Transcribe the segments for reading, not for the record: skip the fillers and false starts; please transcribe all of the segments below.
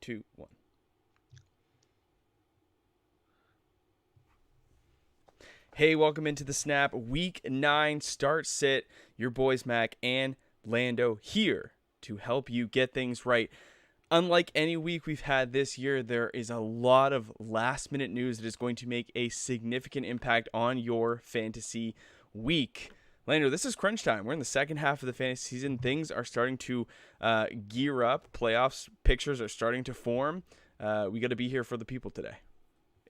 2, 1. Hey, welcome into the Snap Week 9 Start Sit. Your boys Mac and Lando here to help you get things right. Unlike any week we've had this year, there is a lot of last-minute news that is going to make a significant impact on your fantasy week. Lando, this is crunch time. We're in the second half of the fantasy season. Things are starting to gear up. Playoffs pictures are starting to form. We got to be here for the people today.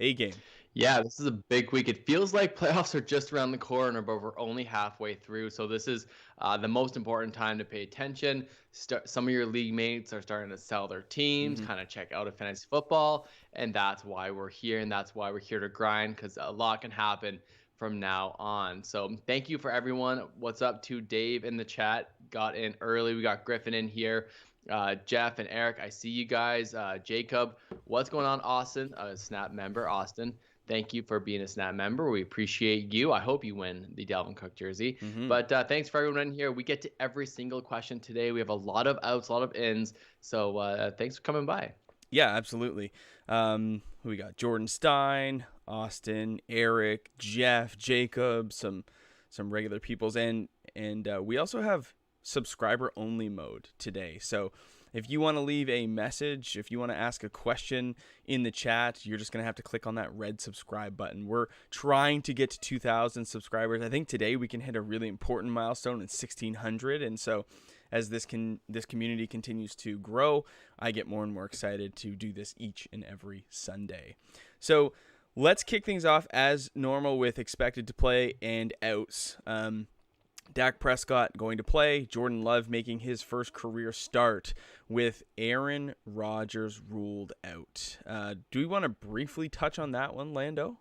A-game. Yeah, this is a big week. It feels like playoffs are just around the corner, but we're only halfway through. So this is the most important time to pay attention. Some of your league mates are starting to sell their teams, kind of check out of fantasy football. And that's why we're here. And that's why we're here to grind, because a lot can happen from now on. So thank you for everyone. What's up to Dave in the chat? Got in early. We got Griffin in here. Jeff and Eric, I see you guys. Jacob, what's going on, Austin? A Snap member, Austin. Thank you for being a Snap member. We appreciate you. I hope you win the Dalvin Cook jersey. But thanks for everyone in here. We get to every single question today. We have a lot of outs, a lot of ins. So thanks for coming by. Yeah, absolutely. Who we got? Jordan Stein, Austin, Eric, Jeff, Jacob, some regular peoples, and we also have subscriber only mode today. So if you want to leave a message, if you want to ask a question in the chat, you're just going to have to click on that red subscribe button. We're trying to get to 2,000 subscribers. I think today we can hit a really important milestone in 1,600. And so as this community continues to grow, I get more and more excited to do this each and every Sunday. So let's kick things off as normal with expected to play and outs. Dak Prescott going to play. Jordan Love making his first career start with Aaron Rodgers ruled out. Do we want to briefly touch on that one, Lando?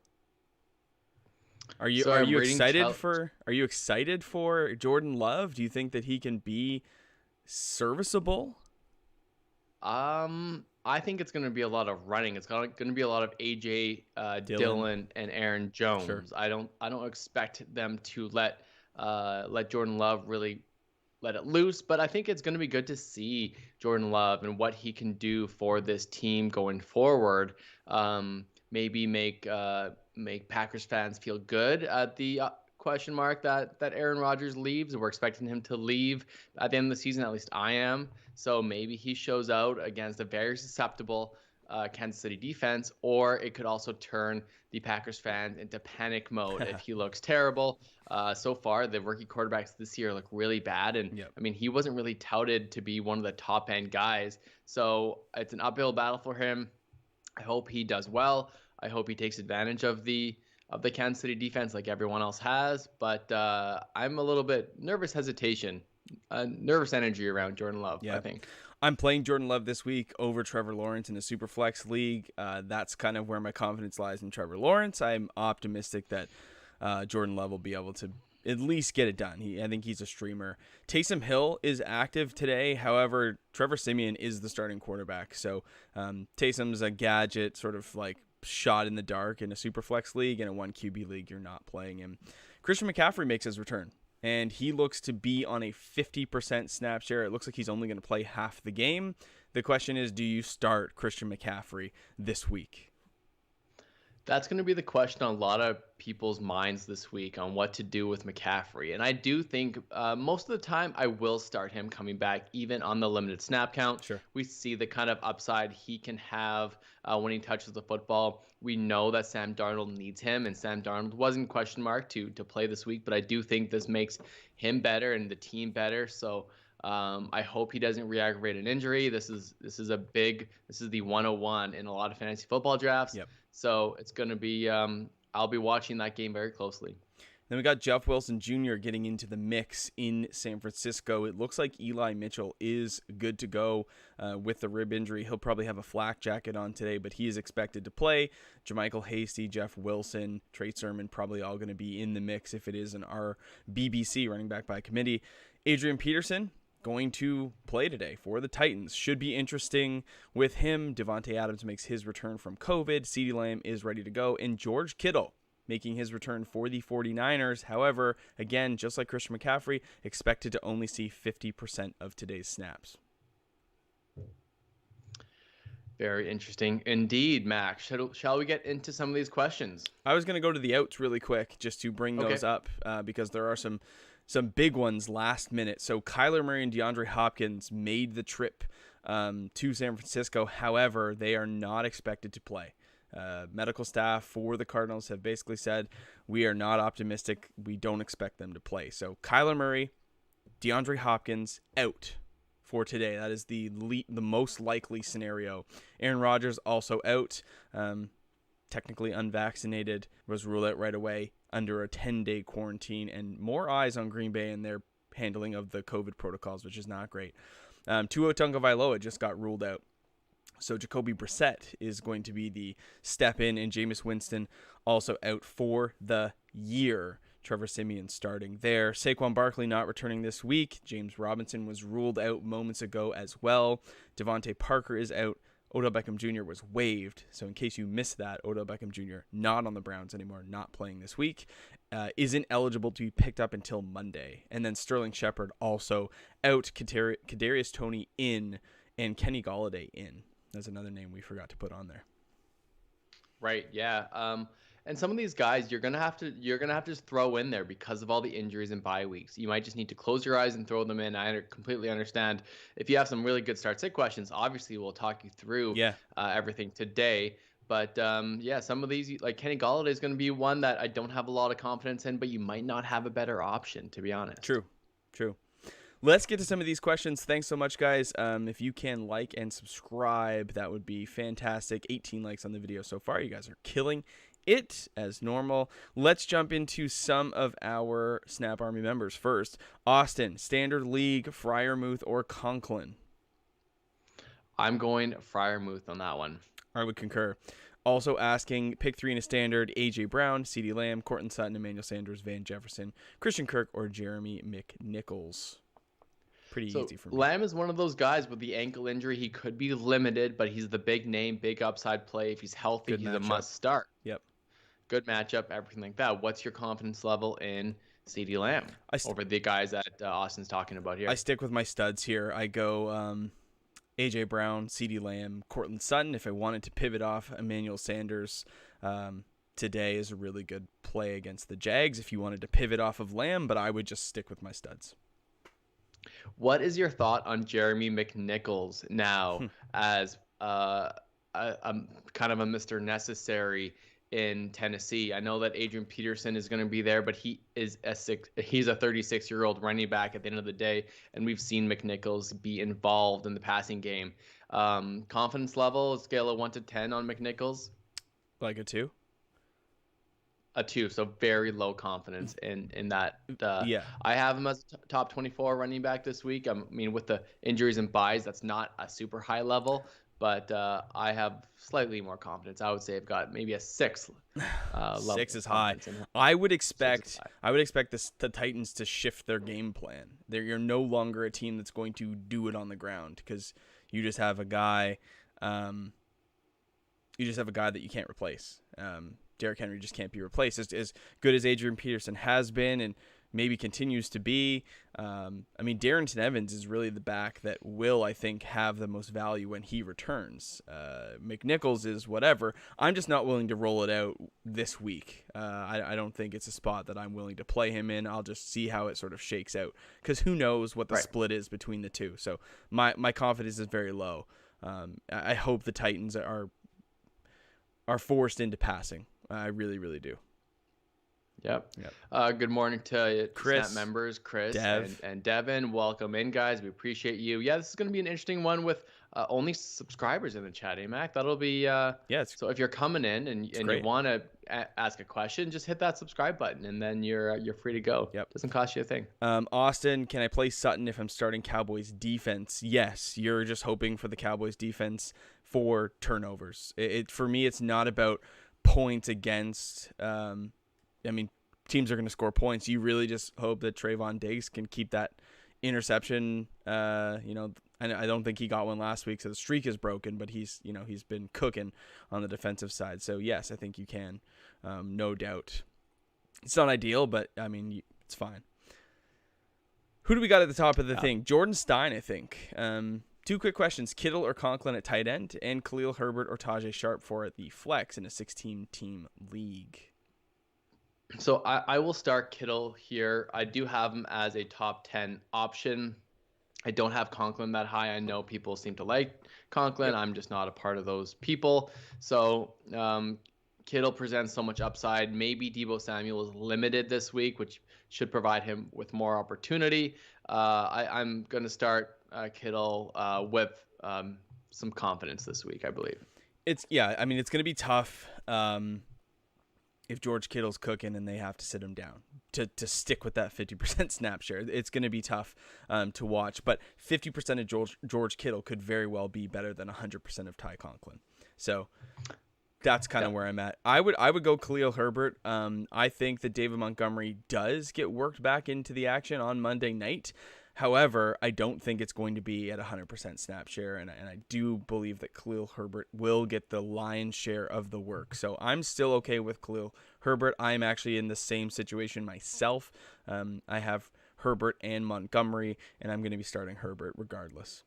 Are you excited for Jordan Love? Do you think that he can be serviceable? I think it's going to be a lot of running. It's going to be a lot of AJ Dillon and Aaron Jones. Sure. I don't expect them to let Jordan Love really let it loose, but I think it's going to be good to see Jordan Love and what he can do for this team going forward. Maybe make Packers fans feel good at the question mark that Aaron Rodgers leaves. We're expecting him to leave at the end of the season, at least I am. So maybe he shows out against a very susceptible Kansas City defense, or it could also turn the Packers fans into panic mode if he looks terrible. So far, the rookie quarterbacks this year look really bad, and I mean, he wasn't really touted to be one of the top end guys. So it's an uphill battle for him. I hope he does well. I hope he takes advantage of the Kansas City defense like everyone else has. But I'm a little bit nervous energy around Jordan Love. I think. I'm playing Jordan Love this week over Trevor Lawrence in a Superflex league. That's kind of where my confidence lies in Trevor Lawrence. I'm optimistic that Jordan Love will be able to at least get it done. I think he's a streamer. Taysom Hill is active today. However, Trevor Siemian is the starting quarterback. So Taysom's a gadget, sort of like shot in the dark in a Superflex league. In a 1 QB league, you're not playing him. Christian McCaffrey makes his return, and he looks to be on a 50% snap share. It looks like he's only going to play half the game. The question is, do you start Christian McCaffrey this week? That's going to be the question on a lot of people's minds this week on what to do with McCaffrey. And I do think most of the time I will start him coming back, even on the limited snap count. Sure. We see the kind of upside he can have when he touches the football. We know that Sam Darnold needs him, and Sam Darnold wasn't question mark to play this week, but I do think this makes him better and the team better. So I hope he doesn't re-aggravate an injury. This is the 101 in a lot of fantasy football drafts. Yep. So it's going to be, I'll be watching that game very closely. Then we got Jeff Wilson Jr. getting into the mix in San Francisco. It looks like Eli Mitchell is good to go with the rib injury. He'll probably have a flak jacket on today, but he is expected to play. JaMychal Hasty, Jeff Wilson, Trey Sermon probably all going to be in the mix if it is an RBBC, running back by committee. Adrian Peterson going to play today for the Titans. Should be interesting with him. Devonte Adams makes his return from COVID. CeeDee Lamb is ready to go. And George Kittle making his return for the 49ers. However, again, just like Christian McCaffrey, expected to only see 50% of today's snaps. Very interesting indeed, Max. Shall we get into some of these questions? I was going to go to the outs really quick just to bring Okay. those up because there are some big ones last minute. So Kyler Murray and DeAndre Hopkins made the trip to San Francisco. However, they are not expected to play. Medical staff for the Cardinals have basically said, we are not optimistic. We don't expect them to play. So Kyler Murray, DeAndre Hopkins out for today. That is the most likely scenario. Aaron Rodgers also out. Technically unvaccinated, was ruled out right away under a 10-day quarantine, and more eyes on Green Bay and their handling of the COVID protocols, which is not great. Tua Tagovailoa just got ruled out. So Jacoby Brissette is going to be the step in, and Jameis Winston also out for the year. Trevor Siemian starting there. Saquon Barkley not returning this week. James Robinson was ruled out moments ago as well. Devontae Parker is out. Odell Beckham Jr. was waived. So in case you missed that, Odell Beckham Jr. not on the Browns anymore, not playing this week, isn't eligible to be picked up until Monday. And then Sterling Shepard also out. Kadarius Toney in, and Kenny Golladay in. That's another name we forgot to put on there. Right. Yeah. And some of these guys you're gonna have to just throw in there because of all the injuries and bye weeks. You might just need to close your eyes and throw them in. I completely understand. If you have some really good start sit questions, obviously we'll talk you through everything today. But some of these, like Kenny Golladay, is going to be one that I don't have a lot of confidence in, but you might not have a better option, to be honest. True. Let's get to some of these questions. Thanks so much, guys. If you can like and subscribe, that would be fantastic. 18 likes on the video so far. You guys are killing it as normal. Let's jump into some of our Snap Army members first. Austin, Standard League, Friarmouth, or Conklin? I'm going Friarmouth on that one. I would concur. Also asking, pick 3 in a Standard, A.J. Brown, CeeDee Lamb, Courtland Sutton, Emmanuel Sanders, Van Jefferson, Christian Kirk, or Jeremy McNichols. Pretty easy for me. Lamb is one of those guys with the ankle injury. He could be limited, but he's the big name, big upside play. If he's healthy, he's a must start. Yep. Good matchup, everything like that. What's your confidence level in CeeDee Lamb over the guys that Austin's talking about here? I stick with my studs here. I go A.J. Brown, CeeDee Lamb, Courtland Sutton. If I wanted to pivot off Emmanuel Sanders, today is a really good play against the Jags if you wanted to pivot off of Lamb, but I would just stick with my studs. What is your thought on Jeremy McNichols now as a kind of a Mr. Necessary in Tennessee? I know that Adrian Peterson is going to be there, but he's a 36-year-old running back at the end of the day, and we've seen McNichols be involved in the passing game. Confidence level, scale of 1 to 10 on McNichols? Like a 2? A 2, so very low confidence in that. Yeah. I have him as top 24 running back this week. I mean, with the injuries and buys, that's not a super high level, but I have slightly more confidence. I would say I've got maybe a 6 level. 6 is high. I would expect the Titans to shift their game plan. You're no longer a team that's going to do it on the ground because you just have a guy. You just have a guy that you can't replace. Derrick Henry just can't be replaced. As good as Adrian Peterson has been and maybe continues to be. Darrington Evans is really the back that will, I think, have the most value when he returns. McNichols is whatever. I'm just not willing to roll it out this week. I don't think it's a spot that I'm willing to play him in. I'll just see how it sort of shakes out because who knows what the split is between the two. So my confidence is very low. I hope the Titans are forced into passing. I really, really do. Yep. Good morning to Chris, Snap members, Chris Dev. and Devin. Welcome in, guys. We appreciate you. Yeah, this is going to be an interesting one with only subscribers in the chat, Mac. That'll be so if you're coming in and you want to ask a question, just hit that subscribe button and then you're free to go. Yep. Doesn't cost you a thing. Austin, can I play Sutton if I'm starting Cowboys defense? Yes. You're just hoping for the Cowboys defense for turnovers. For me, it's not about points against. Teams are going to score points. You really just hope that Trayvon Diggs can keep that interception. I don't think he got one last week, so the streak is broken. But he's been cooking on the defensive side. So yes, I think you can, no doubt. It's not ideal, but it's fine. Who do we got at the top of the thing? Jordan Stein, I think. Two quick questions: Kittle or Conklin at tight end, and Khalil Herbert or Tajay Sharp for the flex in a 16-team league. So I will start Kittle here. I do have him as a top 10 option. I don't have Conklin that high. I know people seem to like Conklin. Yep. I'm just not a part of those people. So Kittle presents so much upside. Maybe Deebo Samuel is limited this week, which should provide him with more opportunity. I'm going to start Kittle with some confidence this week, I believe. It's going to be tough if George Kittle's cooking and they have to sit him down to stick with that 50% snap share. It's going to be tough to watch, but 50% of George Kittle could very well be better than 100% of Ty Conklin. So that's kind of where I'm at. I would go Khalil Herbert. I think that David Montgomery does get worked back into the action on Monday night. However, I don't think it's going to be at 100% snap share, and I do believe that Khalil Herbert will get the lion's share of the work. So I'm still okay with Khalil Herbert. I'm actually in the same situation myself. I have Herbert and Montgomery, and I'm going to be starting Herbert regardless.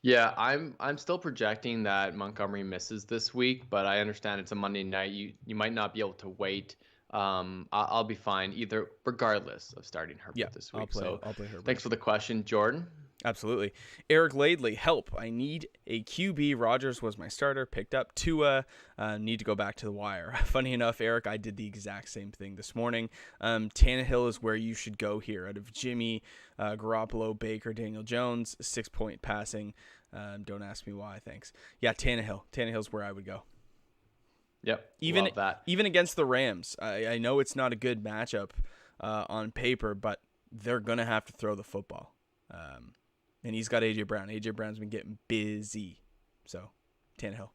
Yeah, I'm still projecting that Montgomery misses this week, but I understand it's a Monday night. You might not be able to wait. I'll be fine either, regardless of starting Herbert this week. I'll play Herbert. Thanks for the question, Jordan. Absolutely. Eric Laidley, help. I need a QB. Rodgers was my starter. Picked up Tua. Need to go back to the wire. Funny enough, Eric, I did the exact same thing this morning. Tannehill is where you should go here. Out of Jimmy, Garoppolo, Baker, Daniel Jones, 6-point passing. Don't ask me why, thanks. Yeah, Tannehill. Tannehill's where I would go. Yep, even against the Rams. I know it's not a good matchup on paper, but they're going to have to throw the football. And he's got A.J. Brown. A.J. Brown's been getting busy. So, Tannehill.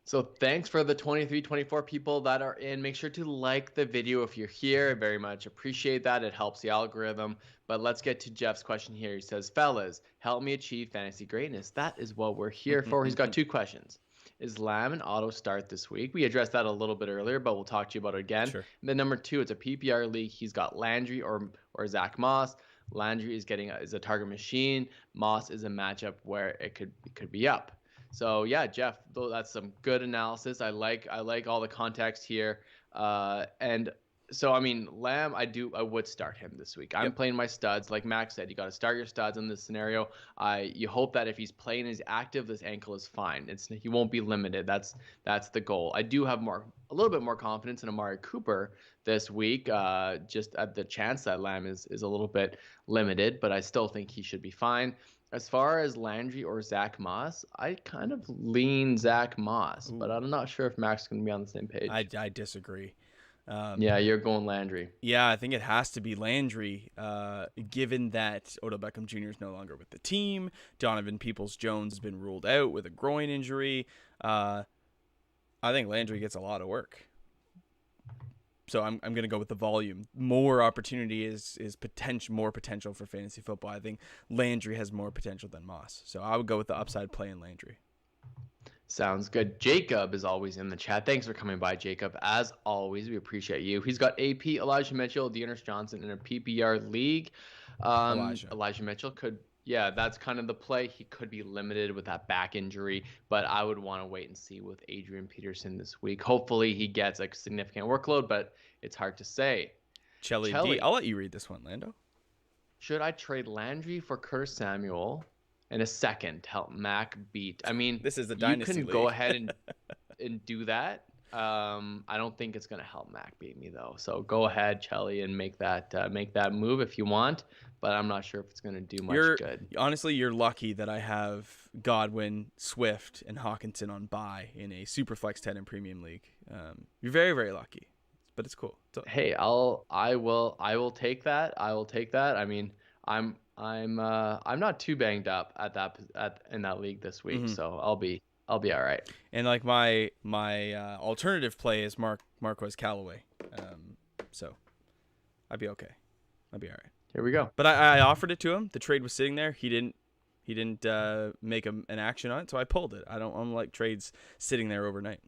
So thanks for the 23-24 people that are in. Make sure to like the video if you're here. I very much appreciate that. It helps the algorithm. But let's get to Jeff's question here. He says, fellas, help me achieve fantasy greatness. That is what we're here for. He's got two questions. Is Lamb an auto start this week? We addressed that a little bit earlier, but we'll talk to you about it again. Sure. And then number two, it's a PPR league. He's got Landry or Zach Moss. Landry is a target machine. Moss is a matchup where it could be up. So yeah, Jeff, that's some good analysis. I like all the context here. And so I mean, Lamb, I would start him this week. I'm playing my studs, like Max said. You got to start your studs in this scenario. You hope that if he's playing, he's active, this ankle is fine. He won't be limited. That's the goal. I do have a little bit more confidence in Amari Cooper this week, just at the chance that Lamb is a little bit limited, but I still think he should be fine. As far as Landry or Zach Moss, I kind of lean Zach Moss, but I'm not sure if Max is going to be on the same page. I disagree. Yeah, you're going Landry. Yeah, I think it has to be Landry, given that Odell Beckham Jr. is no longer with the team. Donovan Peoples-Jones has been ruled out with a groin injury. I think Landry gets a lot of work. So I'm going to go with the volume. More opportunity is more potential for fantasy football. I think Landry has more potential than Moss. So I would go with the upside play in Landry. Sounds good. Jacob is always in the chat. Thanks for coming by, Jacob. As always, we appreciate you. He's got AP, Elijah Mitchell, Dearness Johnson in a PPR league. Elijah Mitchell could, that's kind of the play. He could be limited with that back injury, but I would want to wait and see with Adrian Peterson this week. Hopefully he gets a significant workload, but it's hard to say. Chelly D, I'll let you read this one, Lando. Should I trade Landry for Curtis Samuel in a second to help Mac beat? I mean, this is the dynasty league. You can go ahead and do that. I don't think it's going to help Mac beat me, though. So go ahead, Chelly, and make that move if you want. But I'm not sure if it's going to do much good. Honestly, you're lucky that I have Godwin, Swift, and Hawkinson on bye in a Superflex 10 and Premium League. You're very, very lucky, but it's cool. Hey, I will take that. I will take that. I mean, I'm not too banged up in that league this week, so I'll be all right. And like my alternative play is Marquez Callaway, so I'd be okay. I'd be all right. Here we go. But I offered it to him. The trade was sitting there. He didn't make an action on it, so I pulled it. I don't like trades sitting there overnight.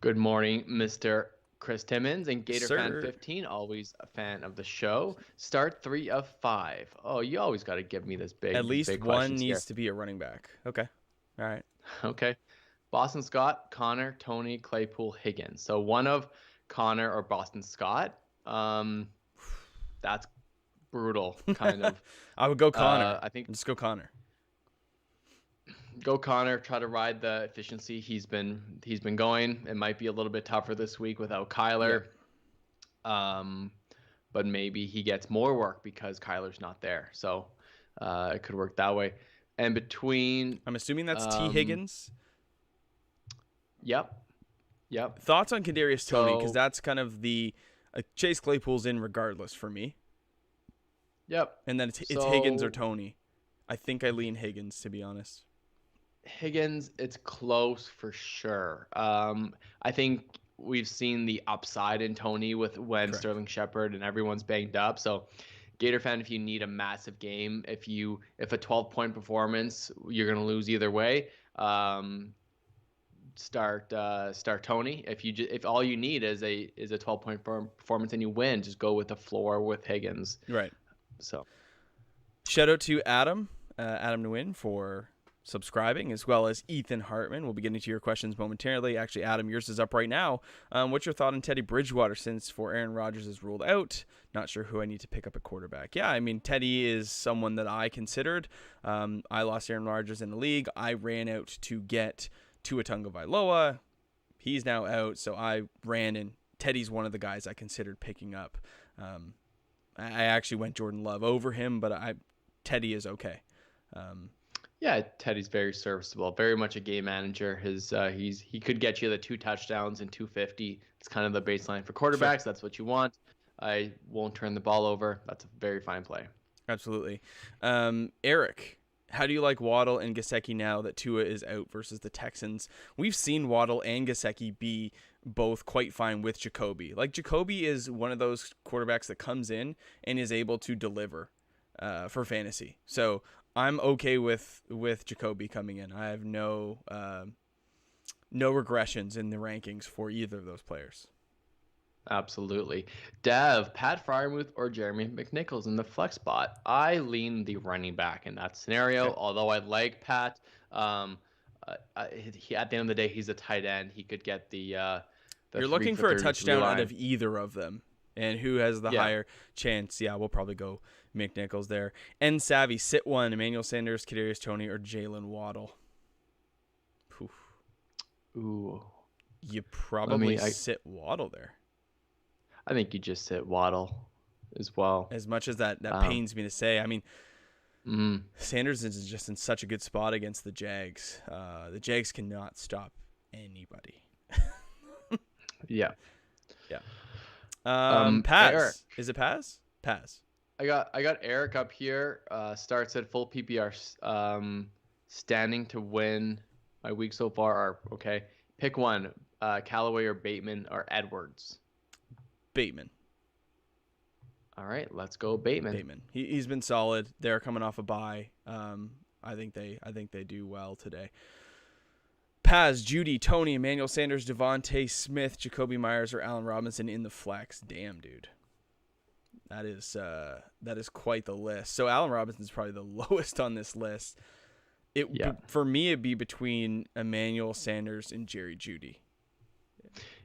Good morning, Mr. Chris Timmons, and Yes, Gator sir. Fan 15, always a fan of the show. Start 3 of 5. Oh, you always got to give me this At least big one questions needs here. to be a running back. Okay. All right. Okay. Boston Scott, Connor, Tony, Claypool, Higgins. So one of Connor or Boston Scott. That's brutal, kind of. I would go Connor. I think Just go Connor. Go Connor. Try to ride the efficiency he's been going. It might be a little bit tougher this week without Kyler. But maybe he gets more work because Kyler's not there. So it could work that way. And between, I'm assuming that's T. Higgins. Yep. Thoughts on Kadarius Toney, because that's kind of the Chase Claypool's in regardless for me. Yep. And then it's Higgins or Toney. I think I lean Higgins, to be honest. Higgins, it's close for sure. I think we've seen the upside in Toney when Correct. Sterling Shepard and everyone's banged up. So Gator fan, if you need a massive game, if a 12-point performance, you're going to lose either way. Start Toney. If all you need is a 12-point performance and you win, just go with the floor with Higgins. Right. So shout out to Adam Nguyen for subscribing, as well as Ethan Hartman. We'll be getting to your questions momentarily. Actually, Adam, yours is up right now. What's your thought on Teddy Bridgewater since Aaron Rodgers is ruled out? Not sure who I need to pick up at quarterback. Yeah, I mean, Teddy is someone that I considered. I lost Aaron Rodgers in the league. I ran out to get Tua Tagovailoa. He's now out, so I ran, and Teddy's one of the guys I considered picking up. I actually went Jordan Love over him, but Teddy is okay. Yeah, Teddy's very serviceable, very much a game manager. He could get you the 2 touchdowns and 250. It's kind of the baseline for quarterbacks. Sure. That's what you want. I won't turn the ball over. That's a very fine play. Absolutely. Eric, how do you like Waddle and Gesicki now that Tua is out versus the Texans? We've seen Waddle and Gesicki be both quite fine with Jacoby. Like, Jacoby is one of those quarterbacks that comes in and is able to deliver for fantasy. So I'm okay with Jacoby coming in. I have no regressions in the rankings for either of those players. Absolutely. Dev, Pat Freiermuth or Jeremy McNichols in the flex spot. I lean the running back in that scenario, okay. Although I like Pat. At the end of the day, he's a tight end. He could get the You're looking for a touchdown out of either of them. And who has the higher chance? Yeah, we'll probably go McNichols there. And Savvy, sit one, Emmanuel Sanders, Kadarius Toney, or Jalen Waddle. Poof. Ooh. You probably sit Waddle there. I think you just sit Waddle as well. As much as that pains me to say. I mean, Sanders is just in such a good spot against the Jags. The Jags cannot stop anybody. Yeah. Paz. Eric. Is it Paz? Paz. I got Eric up here. Starts at full PPR. Standing to win. My week so far are okay. Pick one. Callaway or Bateman or Edwards. Bateman. All right, let's go Bateman. He's been solid. They're coming off a bye. I think they do well today. Paz, Judy, Tony, Emmanuel Sanders, Devonte Smith, Jacoby Myers, or Allen Robinson in the flex. Damn, dude. That is quite the list. So Allen Robinson's probably the lowest on this list. For me, it'd be between Emmanuel Sanders and Jerry Judy.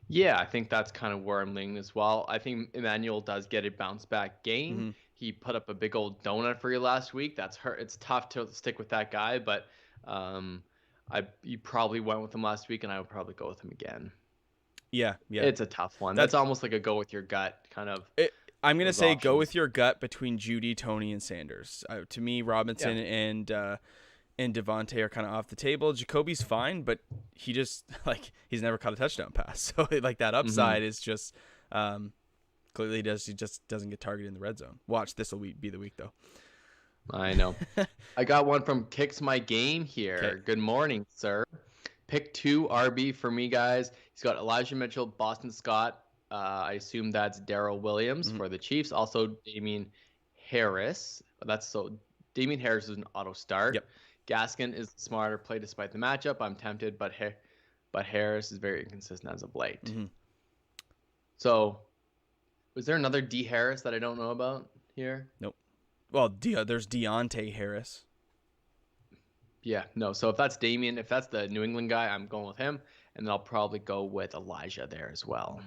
Yeah, I think that's kind of where I'm leaning as well. I think Emmanuel does get a bounce back game. Mm-hmm. He put up a big old donut for you last week. That's hurt. It's tough to stick with that guy, but you probably went with him last week, and I would probably go with him again. Yeah. It's a tough one. That's almost like a go with your gut kind of. I'm gonna say options. Go with your gut between Judy, Tony, and Sanders. To me, Robinson and Devonte are kind of off the table. Jacoby's fine, but he just he's never caught a touchdown pass. So that upside is just clearly he just doesn't get targeted in the red zone. Watch, this will be the week though. I know. I got one from Kicks My Game here. Okay. Good morning, sir. Pick 2 RB for me, guys. He's got Elijah Mitchell, Boston Scott. I assume that's Darrell Williams for the Chiefs. Also Damian Harris. Damian Harris is an auto start. Yep. Gaskin is the smarter play despite the matchup. I'm tempted, but Harris is very inconsistent as of late. Mm-hmm. So, was there another D Harris that I don't know about here? Nope. Well, there's Deontay Harris. Yeah, no. So if that's Damian, if that's the New England guy, I'm going with him, and then I'll probably go with Elijah there as well.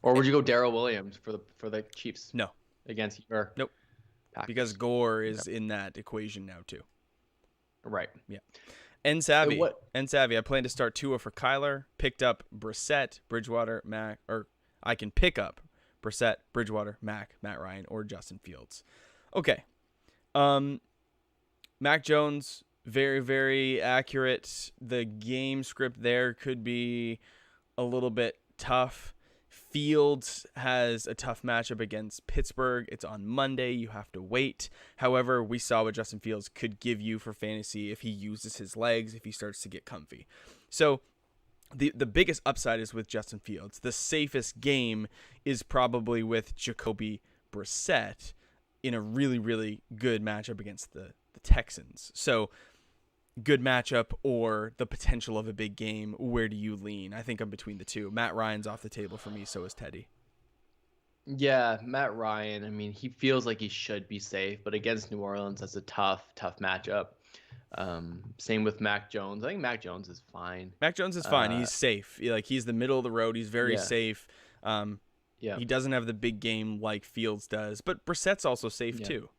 Or would you go Darrell Williams for the Chiefs? No. Against your Nope. Packers? Because Gore is in that equation now too. Right. Yeah. And Savvy. I plan to start Tua for Kyler. Picked up Brissette, Bridgewater, Mac, or I can pick up Brissette, Bridgewater, Matt Ryan, or Justin Fields. Okay. Mac Jones, very, very accurate. The game script there could be a little bit tough. Fields has a tough matchup against Pittsburgh. It's on Monday. You have to wait. However, we saw what Justin Fields could give you for fantasy if he uses his legs, if he starts to get comfy. So the biggest upside is with Justin Fields. The safest game is probably with Jacoby Brissett in a really, really good matchup against the Texans. So good matchup or the potential of a big game, where do you lean? I think I'm between the two. Matt Ryan's off the table for me, so is Teddy. Yeah, Matt Ryan, I mean, he feels like he should be safe, but against New Orleans, that's a tough matchup. Same with Mac Jones. I think Mac Jones is fine. Mac Jones is fine. He's safe. He's the middle of the road. He's very safe. He doesn't have the big game like Fields does, but Brissett's also safe too.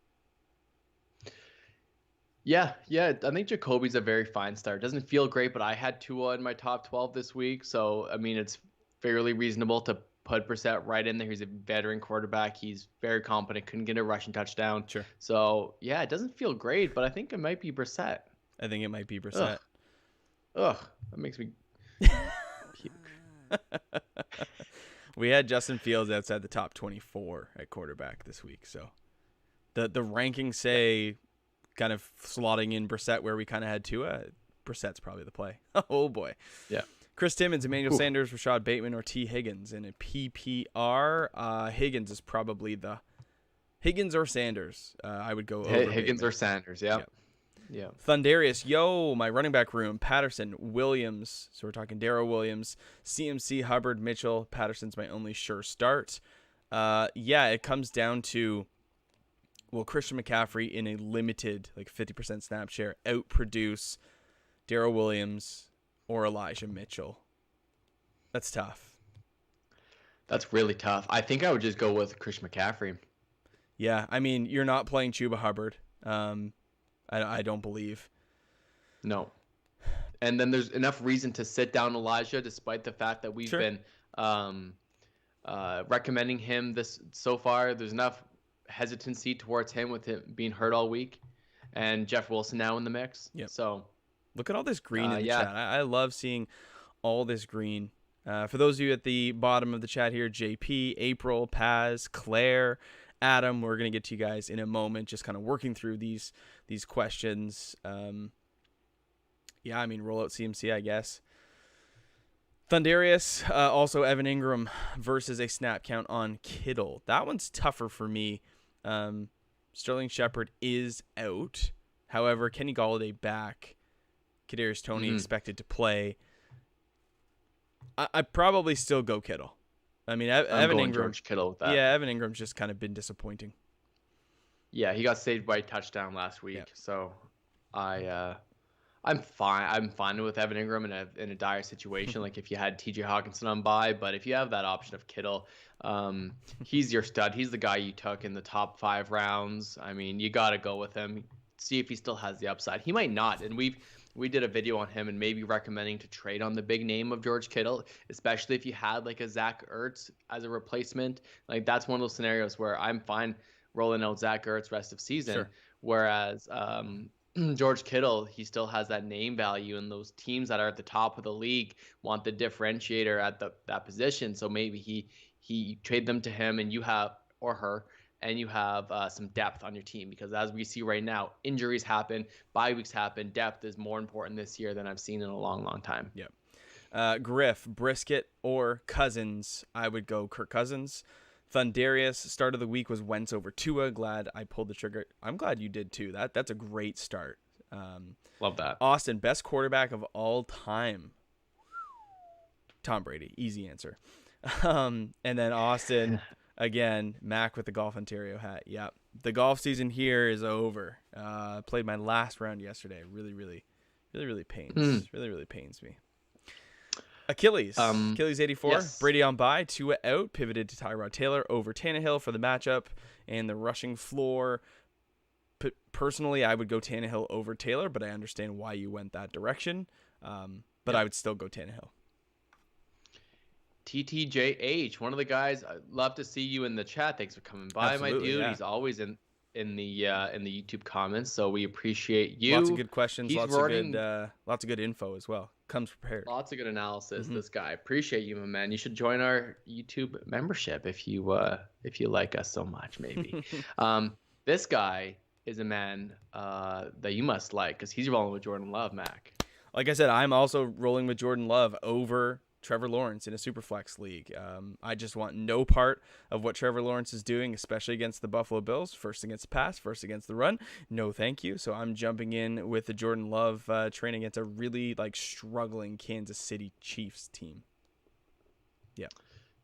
Yeah. I think Jacoby's a very fine start. Doesn't feel great, but I had Tua in my top 12 this week. So, I mean, it's fairly reasonable to put Brissett right in there. He's a veteran quarterback. He's very competent. Couldn't get a rushing touchdown. Sure. So, yeah, it doesn't feel great, but I think it might be Brissett. I think it might be Brissett. Ugh. That makes me puke. We had Justin Fields outside the top 24 at quarterback this week. So, the rankings say kind of slotting in Brissett where we kind of had Tua. Brissett's probably the play. Oh, boy. Yeah. Chris Timmons, Emmanuel Sanders, Rashad Bateman, or T. Higgins in a PPR. Higgins is probably the Higgins or Sanders. I would go over Higgins Bateman. or Sanders. Yeah. Yeah. Thunderius, my running back room. Patterson, Williams. So we're talking Darrell Williams, CMC, Hubbard, Mitchell. Patterson's my only sure start. It comes down to, will Christian McCaffrey in a limited, 50% snap share, outproduce Darrell Williams or Elijah Mitchell? That's tough. That's really tough. I think I would just go with Christian McCaffrey. Yeah, I mean, you're not playing Chuba Hubbard. I don't believe. No. And then there's enough reason to sit down Elijah, despite the fact that we've been recommending him this so far. There's enough hesitancy towards him with him being hurt all week, and Jeff Wilson now in the mix. Yep. So look at all this green in the chat. I love seeing all this green. For those of you at the bottom of the chat here, JP, April, Paz, Claire, Adam, we're going to get to you guys in a moment, just kind of working through these questions. Roll out CMC, I guess. Thunderius, also Evan Ingram versus a snap count on Kittle. That one's tougher for me. Sterling Shepard is out. However, Kenny Golladay back. Kadarius Toney expected to play. I probably still go Kittle. I mean, Evan Ingram. George Kittle with that. Yeah, Evan Ingram's just kind of been disappointing. Yeah, he got saved by a touchdown last week. Yeah. So I'm fine. I'm fine with Evan Ingram in a dire situation. Like if you had TJ Hawkinson on bye, but if you have that option of Kittle, he's your stud. He's the guy you took in the top 5 rounds. I mean, you got to go with him. See if he still has the upside. He might not. And we did a video on him and maybe recommending to trade on the big name of George Kittle, especially if you had like a Zach Ertz as a replacement. Like that's one of those scenarios where I'm fine rolling out Zach Ertz rest of season. Sure. Whereas George Kittle, he still has that name value, and those teams that are at the top of the league want the differentiator at that position. So maybe he trade them to him, and you have, or her, and you have some depth on your team, because as we see right now, injuries happen, bye weeks happen. Depth is more important this year than I've seen in a long, long time. Yep. Griff, Brisket, or Cousins. I would go Kirk Cousins. Thunderius, start of the week was Wentz over Tua. Glad I pulled the trigger. I'm glad you did too. That's a great start. Love that. Austin, best quarterback of all time. Tom Brady, easy answer. And then Austin, again, Mac with the Golf Ontario hat. Yep. The golf season here is over. Played my last round yesterday. Really pains. Really pains me. Achilles 84. Yes. Brady on bye, Tua out. Pivoted to Tyrod Taylor over Tannehill for the matchup and the rushing floor. Personally, I would go Tannehill over Taylor, but I understand why you went that direction. But I would still go Tannehill. TTJH, one of the guys. I'd love to see you in the chat. Thanks for coming by, Absolutely, my dude. yeah. He's always in the YouTube comments, so we appreciate you. Lots of good questions. He's lots of good info as well. Comes prepared. Lots of good analysis. This guy. Appreciate you, my man. You should join our YouTube membership if you like us so much. Maybe. This guy is a man that you must like because he's rolling with Jordan Love, Mac. Like I said, I'm also rolling with Jordan Love over Trevor Lawrence in a Superflex league. I just want no part of what Trevor Lawrence is doing, especially against the Buffalo Bills. First against the pass, first against the run. No, thank you. So I'm jumping in with the Jordan Love train against a really struggling Kansas City Chiefs team. Yeah.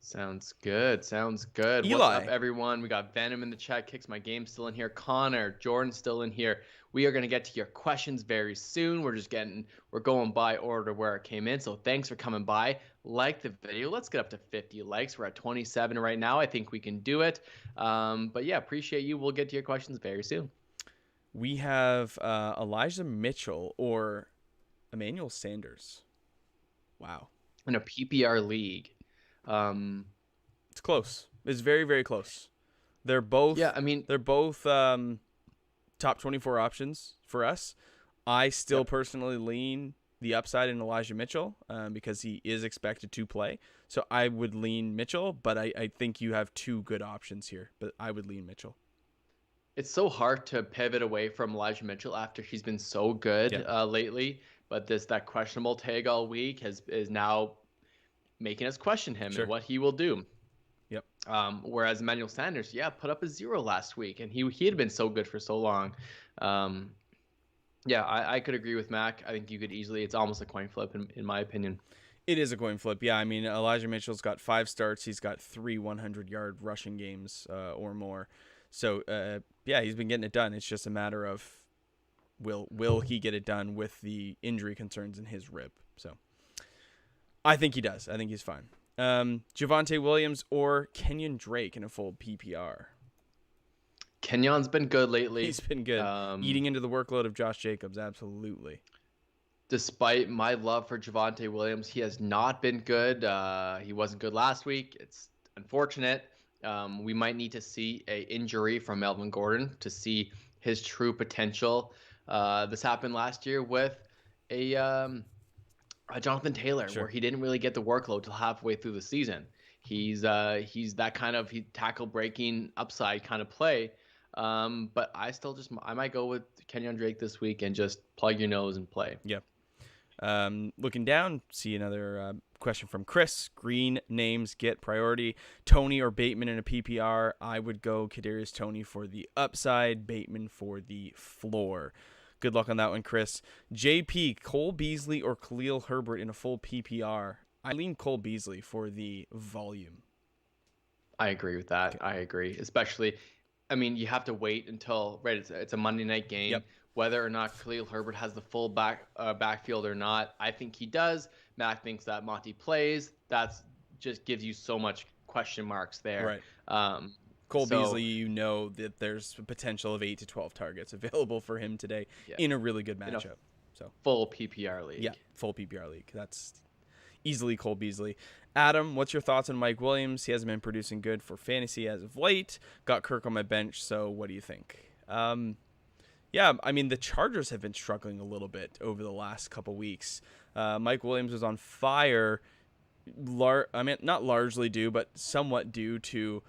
Sounds good. Eli. What's up, everyone? We got Venom in the chat. Kicks My Game still in here. Connor, Jordan still in here. We are going to get to your questions very soon. We're going by order where it came in. So thanks for coming by. Like the video. Let's get up to 50 likes. We're at 27 right now. I think we can do it. But yeah, appreciate you. We'll get to your questions very soon. We have Elijah Mitchell or Emmanuel Sanders. Wow. In a PPR league. It's close. It's very, very close. They're both. Yeah, I mean, they're both top 24 options for us. I still personally lean the upside in Elijah Mitchell because he is expected to play. So I would lean Mitchell, but I think you have two good options here. But I would lean Mitchell. It's so hard to pivot away from Elijah Mitchell after he's been so good lately. But that questionable tag all week is now making us question him and what he will do. Yep. Whereas Emmanuel Sanders, put up a 0 last week, and he had been so good for so long. I could agree with Mac. I think you could easily. It's almost a coin flip in my opinion. It is a coin flip. Yeah, I mean Elijah Mitchell's got 5 starts. He's got 3 100-yard rushing games or more. So he's been getting it done. It's just a matter of will he get it done with the injury concerns in his rib. So. I think he does. I think he's fine. Javonte Williams or Kenyon Drake in a full PPR. Kenyon's been good lately. He's been good. Eating into the workload of Josh Jacobs, absolutely. Despite my love for Javonte Williams, he has not been good. He wasn't good last week. It's unfortunate. We might need to see an injury from Melvin Gordon to see his true potential. This happened last year with Jonathan Taylor, where he didn't really get the workload till halfway through the season. He's that kind of tackle breaking upside kind of play. But I might go with Kenyon Drake this week and just plug your nose and play. Yeah. Looking down, see another question from Chris. Green names get priority. Tony or Bateman in a PPR. I would go Kadarius Toney for the upside, Bateman for the floor. Good luck on that one, Chris. JP, Cole Beasley or Khalil Herbert in a full PPR. I lean Cole Beasley for the volume. I agree with that. Okay. I agree. Especially, I mean, you have to wait until, it's a Monday night game. Yep. Whether or not Khalil Herbert has the full backfield or not, I think he does. Mac thinks that Monty plays. That's just gives you so much question marks there. Right. Cole Beasley, you know that there's a potential of 8 to 12 targets available for him today in a really good matchup. So full PPR league. Yeah, full PPR league. That's easily Cole Beasley. Adam, what's your thoughts on Mike Williams? He hasn't been producing good for fantasy as of late. Got Kirk on my bench, so what do you think? I mean, the Chargers have been struggling a little bit over the last couple weeks. Mike Williams was on fire, not largely due, but somewhat due to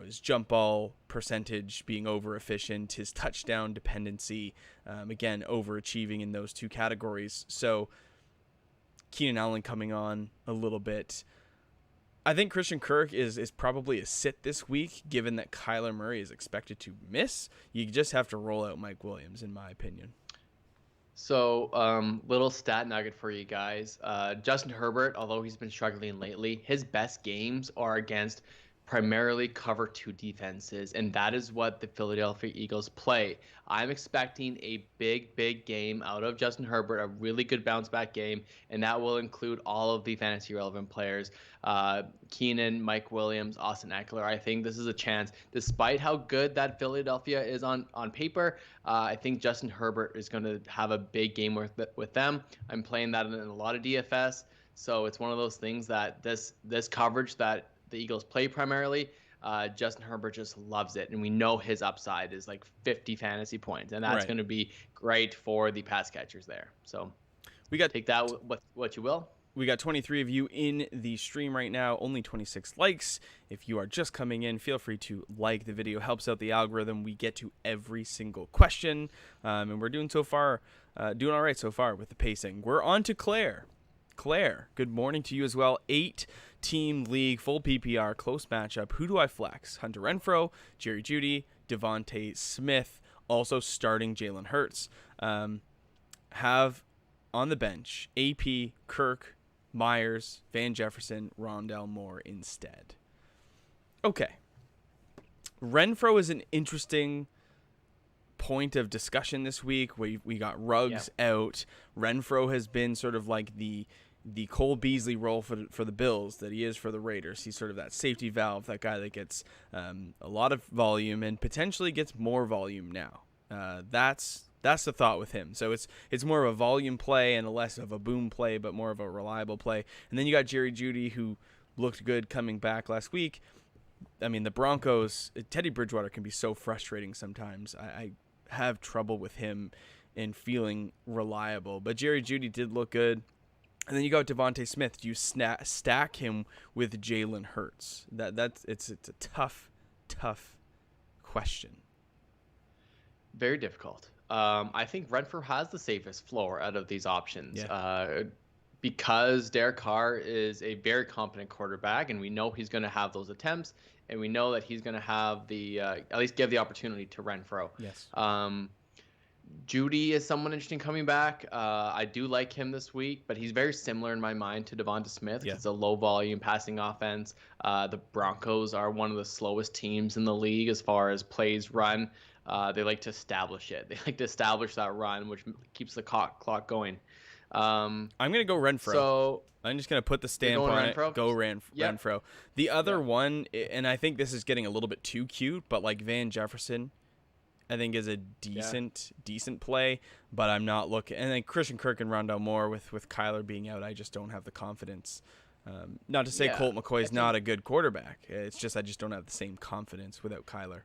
his jump ball percentage being over efficient, his touchdown dependency, again, overachieving in those two categories. So Keenan Allen coming on a little bit. I think Christian Kirk is probably a sit this week, given that Kyler Murray is expected to miss. You just have to roll out Mike Williams, in my opinion. So, little stat nugget for you guys. Justin Herbert, although he's been struggling lately, his best games are against primarily cover two defenses, and that is what the Philadelphia Eagles play. I'm expecting a big game out of Justin Herbert, a really good bounce back game, and that will include all of the fantasy relevant players. Keenan, Mike Williams, Austin Eckler. I think this is a chance, despite how good that Philadelphia is on paper. I think Justin Herbert is going to have a big game with them. I'm playing that in a lot of DFS, so it's one of those things that this coverage that the Eagles play primarily, Justin Herbert just loves it, and we know his upside is like 50 fantasy points, and that's going to be great for the pass catchers there. So we got take that with what you will. We got 23 of you in the stream right now, only 26 likes. If you are just coming in, feel free to like the video. Helps out the algorithm. We get to every single question, and we're doing all right so far with the pacing. We're on to Claire. Claire, good morning to you as well. 8-team league, full PPR, close matchup. Who do I flex? Hunter Renfro, Jerry Judy, Devonte Smith, also starting Jalen Hurts. Have on the bench AP, Kirk, Myers, Van Jefferson, Rondell Moore instead. Okay. Renfro is an interesting point of discussion this week. We got Ruggs out. Renfro has been sort of like the Cole Beasley role for the Bills that he is for the Raiders. He's sort of that safety valve, that guy that gets a lot of volume and potentially gets more volume now. That's the thought with him. So it's more of a volume play and less of a boom play, but more of a reliable play. And then you got Jerry Judy, who looked good coming back last week. I mean, the Broncos, Teddy Bridgewater can be so frustrating sometimes. I have trouble with him in feeling reliable. But Jerry Judy did look good. And then you got Devonte Smith. Do you stack him with Jalen Hurts? It's a tough question. Very difficult. I think Renfro has the safest floor out of these options. Because Derek Carr is a very competent quarterback, and we know he's going to have those attempts, and we know that he's going to have the at least give the opportunity to Renfro. Yes. Judy is someone interesting coming back. I do like him this week, but he's very similar in my mind to Devonta Smith. It's a low volume passing offense. The Broncos are one of the slowest teams in the league as far as plays run. They like to establish it. They like to establish that run, which keeps the clock going. I'm going to go Renfro. So I'm just going to put the stamp on Renfro? it. Go Renfro. The other one, and I think this is getting a little bit too cute, but like Van Jefferson, I think is a decent play, but I'm not looking. And then Christian Kirk and Rondell Moore with Kyler being out, I just don't have the confidence. Not to say Colt McCoy is not a good quarterback. It's just I just don't have the same confidence without Kyler.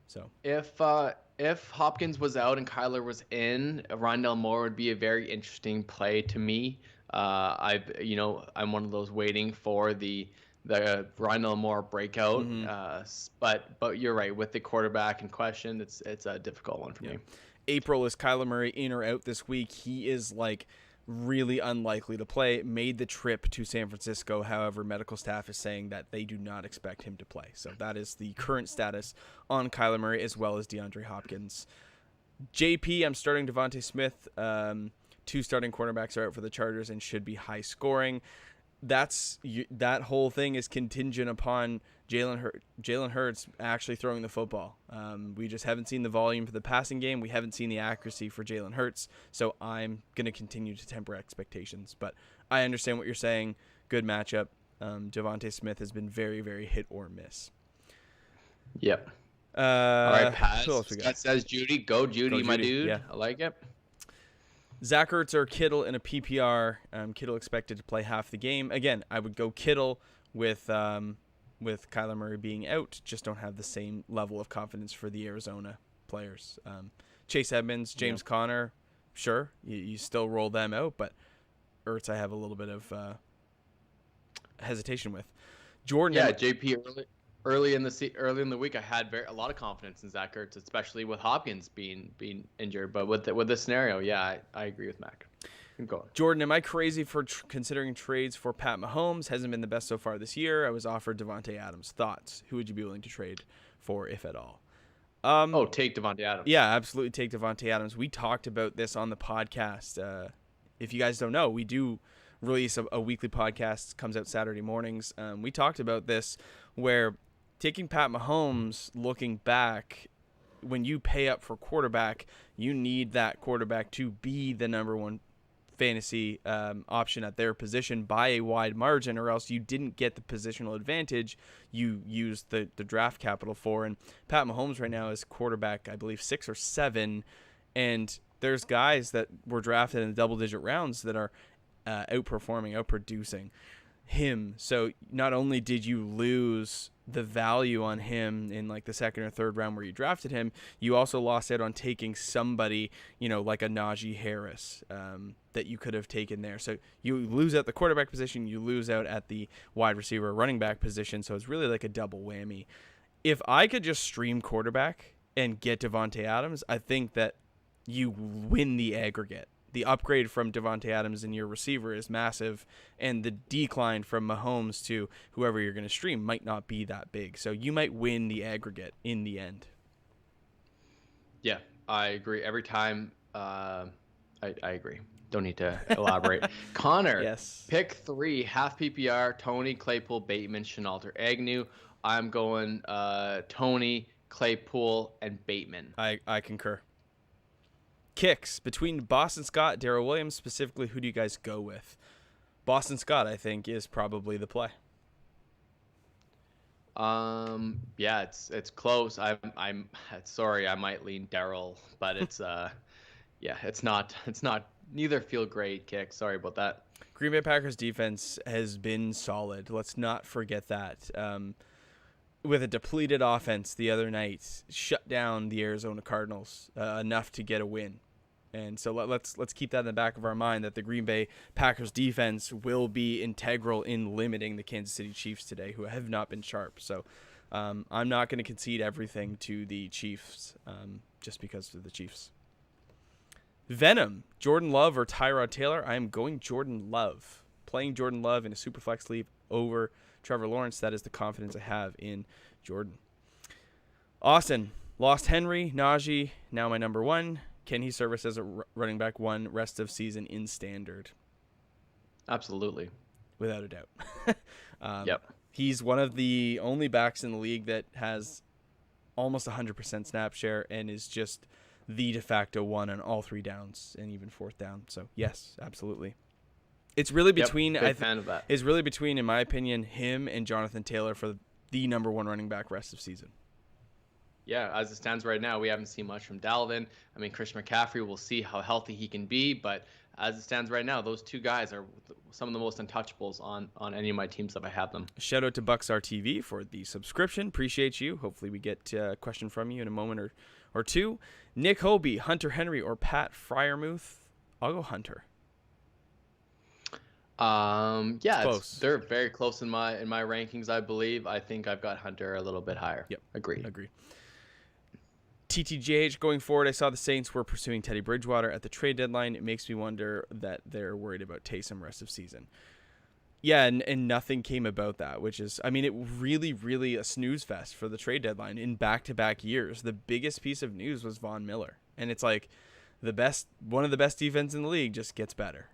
So if Hopkins was out and Kyler was in, Rondell Moore would be a very interesting play to me. I'm one of those waiting for the Rondell Moore breakout. But you're right, with the quarterback in question, it's a difficult one for me. April, is Kyler Murray in or out this week? He is like really unlikely to play. Made the trip to San Francisco. However, medical staff is saying that they do not expect him to play. So that is the current status on Kyler Murray as well as DeAndre Hopkins. JP, I'm starting Devonte Smith. 2 starting cornerbacks are out for the Chargers and should be high scoring. That whole thing is contingent upon Jalen Hurts actually throwing the football. We just haven't seen the volume for the passing game. We haven't seen the accuracy for Jalen Hurts. So I'm going to continue to temper expectations. But I understand what you're saying. Good matchup. Devonte Smith has been very, very hit or miss. Yep. All right, pass. That says Judy. Go Judy, my dude. Yeah. I like it. Zach Ertz or Kittle in a PPR. Kittle expected to play half the game. Again, I would go Kittle with Kyler Murray being out. Just don't have the same level of confidence for the Arizona players. Chase Edmonds, James Conner, sure, you still roll them out, but Ertz I have a little bit of hesitation with. Jordan, JP early in the week, I had a lot of confidence in Zach Ertz, especially with Hopkins being injured. But with the scenario, I agree with Mac. Go on. Jordan, am I crazy for considering trades for Pat Mahomes? Hasn't been the best so far this year. I was offered Devonte Adams. Thoughts? Who would you be willing to trade for, if at all? Take Devonte Adams. Yeah, absolutely take Devonte Adams. We talked about this on the podcast. If you guys don't know, we do release a weekly podcast, comes out Saturday mornings. We talked about this where taking Pat Mahomes, looking back, when you pay up for quarterback, you need that quarterback to be the number one fantasy option at their position by a wide margin, or else you didn't get the positional advantage you used the draft capital for. And Pat Mahomes right now is quarterback, I believe 6 or 7, and there's guys that were drafted in the double-digit rounds that are outproducing him. So not only did you lose the value on him in like the second or third round where you drafted him, you also lost out on taking somebody, like a Najee Harris that you could have taken there. So you lose at the quarterback position, you lose out at the wide receiver, running back position. So it's really like a double whammy. If I could just stream quarterback and get Devonte Adams, I think that you win the aggregate. The upgrade from Devonte Adams in your receiver is massive, and the decline from Mahomes to whoever you're going to stream might not be that big. So you might win the aggregate in the end. Yeah, I agree. Every time, I agree. Don't need to elaborate. Connor, yes. Pick 3, half PPR, Tony, Claypool, Bateman, Chenaulter, Agnew. I'm going Tony, Claypool, and Bateman. I concur. Kicks between Boston Scott, Darrell Williams, specifically, who do you guys go with? Boston Scott, I think, is probably the play. Yeah, it's close. I'm sorry, I might lean Darrell, but it's it's not neither feel great kick. Sorry about that. Green Bay Packers defense has been solid. Let's not forget that. With a depleted offense the other night, shut down the Arizona Cardinals enough to get a win. And so let's keep that in the back of our mind, that the Green Bay Packers defense will be integral in limiting the Kansas City Chiefs today, who have not been sharp. So I'm not going to concede everything to the Chiefs just because of the Chiefs. Venom, Jordan Love or Tyrod Taylor? I am going Jordan Love. Playing Jordan Love in a Superflex league over Trevor Lawrence. That is the confidence I have in Jordan. Austin, lost Henry, Najee, now my number 1. Can he service as a running back 1 rest of season in standard? Absolutely. Without a doubt. Yep. He's one of the only backs in the league that has almost 100% snap share and is just the de facto 1 on all 3 downs and even 4th down. So, yes, absolutely. It's really between, it's really between, in my opinion, him and Jonathan Taylor for the number 1 running back rest of season. Yeah, as it stands right now, we haven't seen much from Dalvin. I mean, Christian McCaffrey, we'll see how healthy he can be, but as it stands right now, those 2 guys are some of the most untouchables on any of my teams if I have them. Shout out to Buckstar TV for the subscription. Appreciate you. Hopefully we get a question from you in a moment or two. Nick Hobie, Hunter Henry, or Pat Freiermuth? I'll go Hunter. They're very close in my rankings, I believe. I think I've got Hunter a little bit higher. Yep. Agree. TTJH, going forward, I saw the Saints were pursuing Teddy Bridgewater at the trade deadline. It makes me wonder that they're worried about Taysom rest of season. Yeah, and nothing came about that, which is, I mean, it really a snooze fest for the trade deadline in back-to-back years. The biggest piece of news was Von Miller, and it's like one of the best defense in the league just gets better.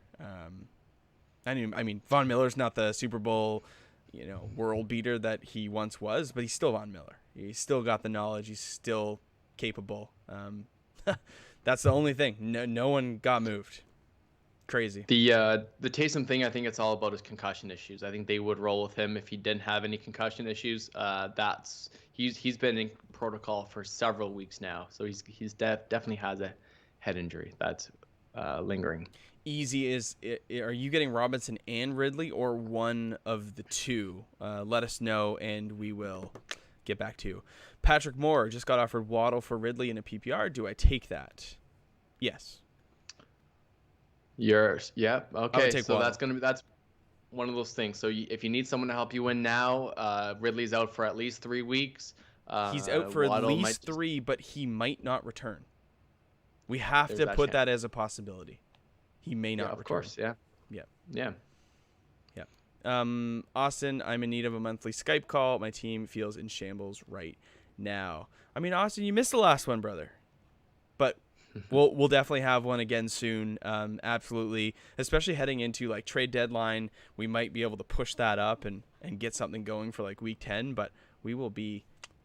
I mean, Von Miller's not the Super Bowl, world beater that he once was, but he's still Von Miller. He's still got the knowledge. He's still capable. That's the only thing. No one got moved. Crazy. The Taysom thing, I think it's all about his concussion issues. I think they would roll with him if he didn't have any concussion issues. He's been in protocol for several weeks now, so he's definitely has a head injury that's lingering. Easy are you getting Robinson and Ridley or one of the 2? Let us know and we will get back to you. Patrick Moore just got offered Waddle for Ridley in a PPR. Do I take that? Yes. Yours. Yeah. Okay. So Waddle. that's one of those things. So if you need someone to help you win now, Ridley's out for at least 3 weeks. He's out for Waddle at least 3, but he might not return. We have to put that as a possibility. He may not return. Of course. Yeah. Austin, I'm in need of a monthly Skype call. My team feels in shambles right now. I mean, Austin, you missed the last one, brother. But we'll definitely have one again soon. Absolutely. Especially heading into like trade deadline. We might be able to push that up and get something going for like week 10, but we will be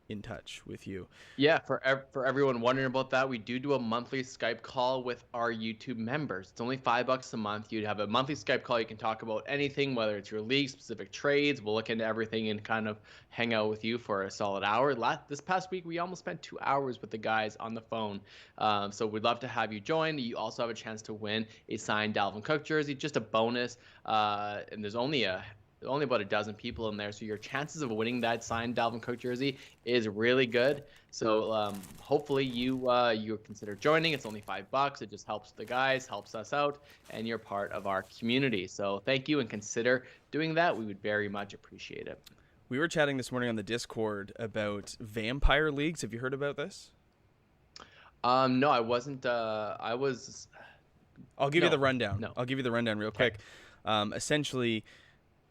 in touch with you. Yeah, for everyone wondering about that, we do a monthly Skype call with our YouTube members. It's only $5 a month. You'd have a monthly Skype call. You can talk about anything, whether it's your league, specific trades. We'll look into everything and kind of hang out with you for a solid hour. This past week, we almost spent 2 hours with the guys on the phone. So we'd love to have you join. You also have a chance to win a signed Dalvin Cook jersey, just a bonus. And there's only about a dozen people in there, so your chances of winning that signed Dalvin Cook jersey is really good. So hopefully you consider joining. It's only $5. It just helps the guys, helps us out, and you're part of our community. So thank you, and consider doing that. We would very much appreciate it. We were chatting this morning on the Discord about vampire leagues. Have you heard about this? No, I wasn't. I'll give you the rundown. No. I'll give you the rundown real quick. Essentially,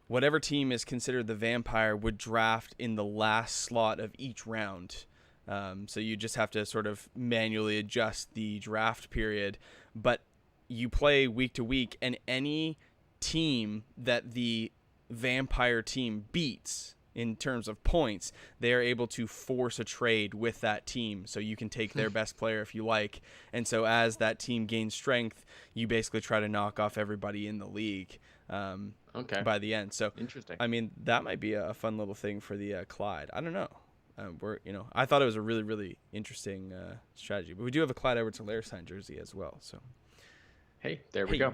whatever team is considered the vampire would draft in the last slot of each round. So you just have to sort of manually adjust the draft period. But you play week to week, and any team that the vampire team beats in terms of points, they are able to force a trade with that team. So you can take their best player if you like. And so as that team gains strength, you basically try to knock off everybody in the league. By the end. So interesting. I mean, that might be a fun little thing for the Clyde. I don't know. I thought it was a really, really interesting strategy. But we do have a Clyde Edwards-Helaire signed jersey as well. So hey, there we go.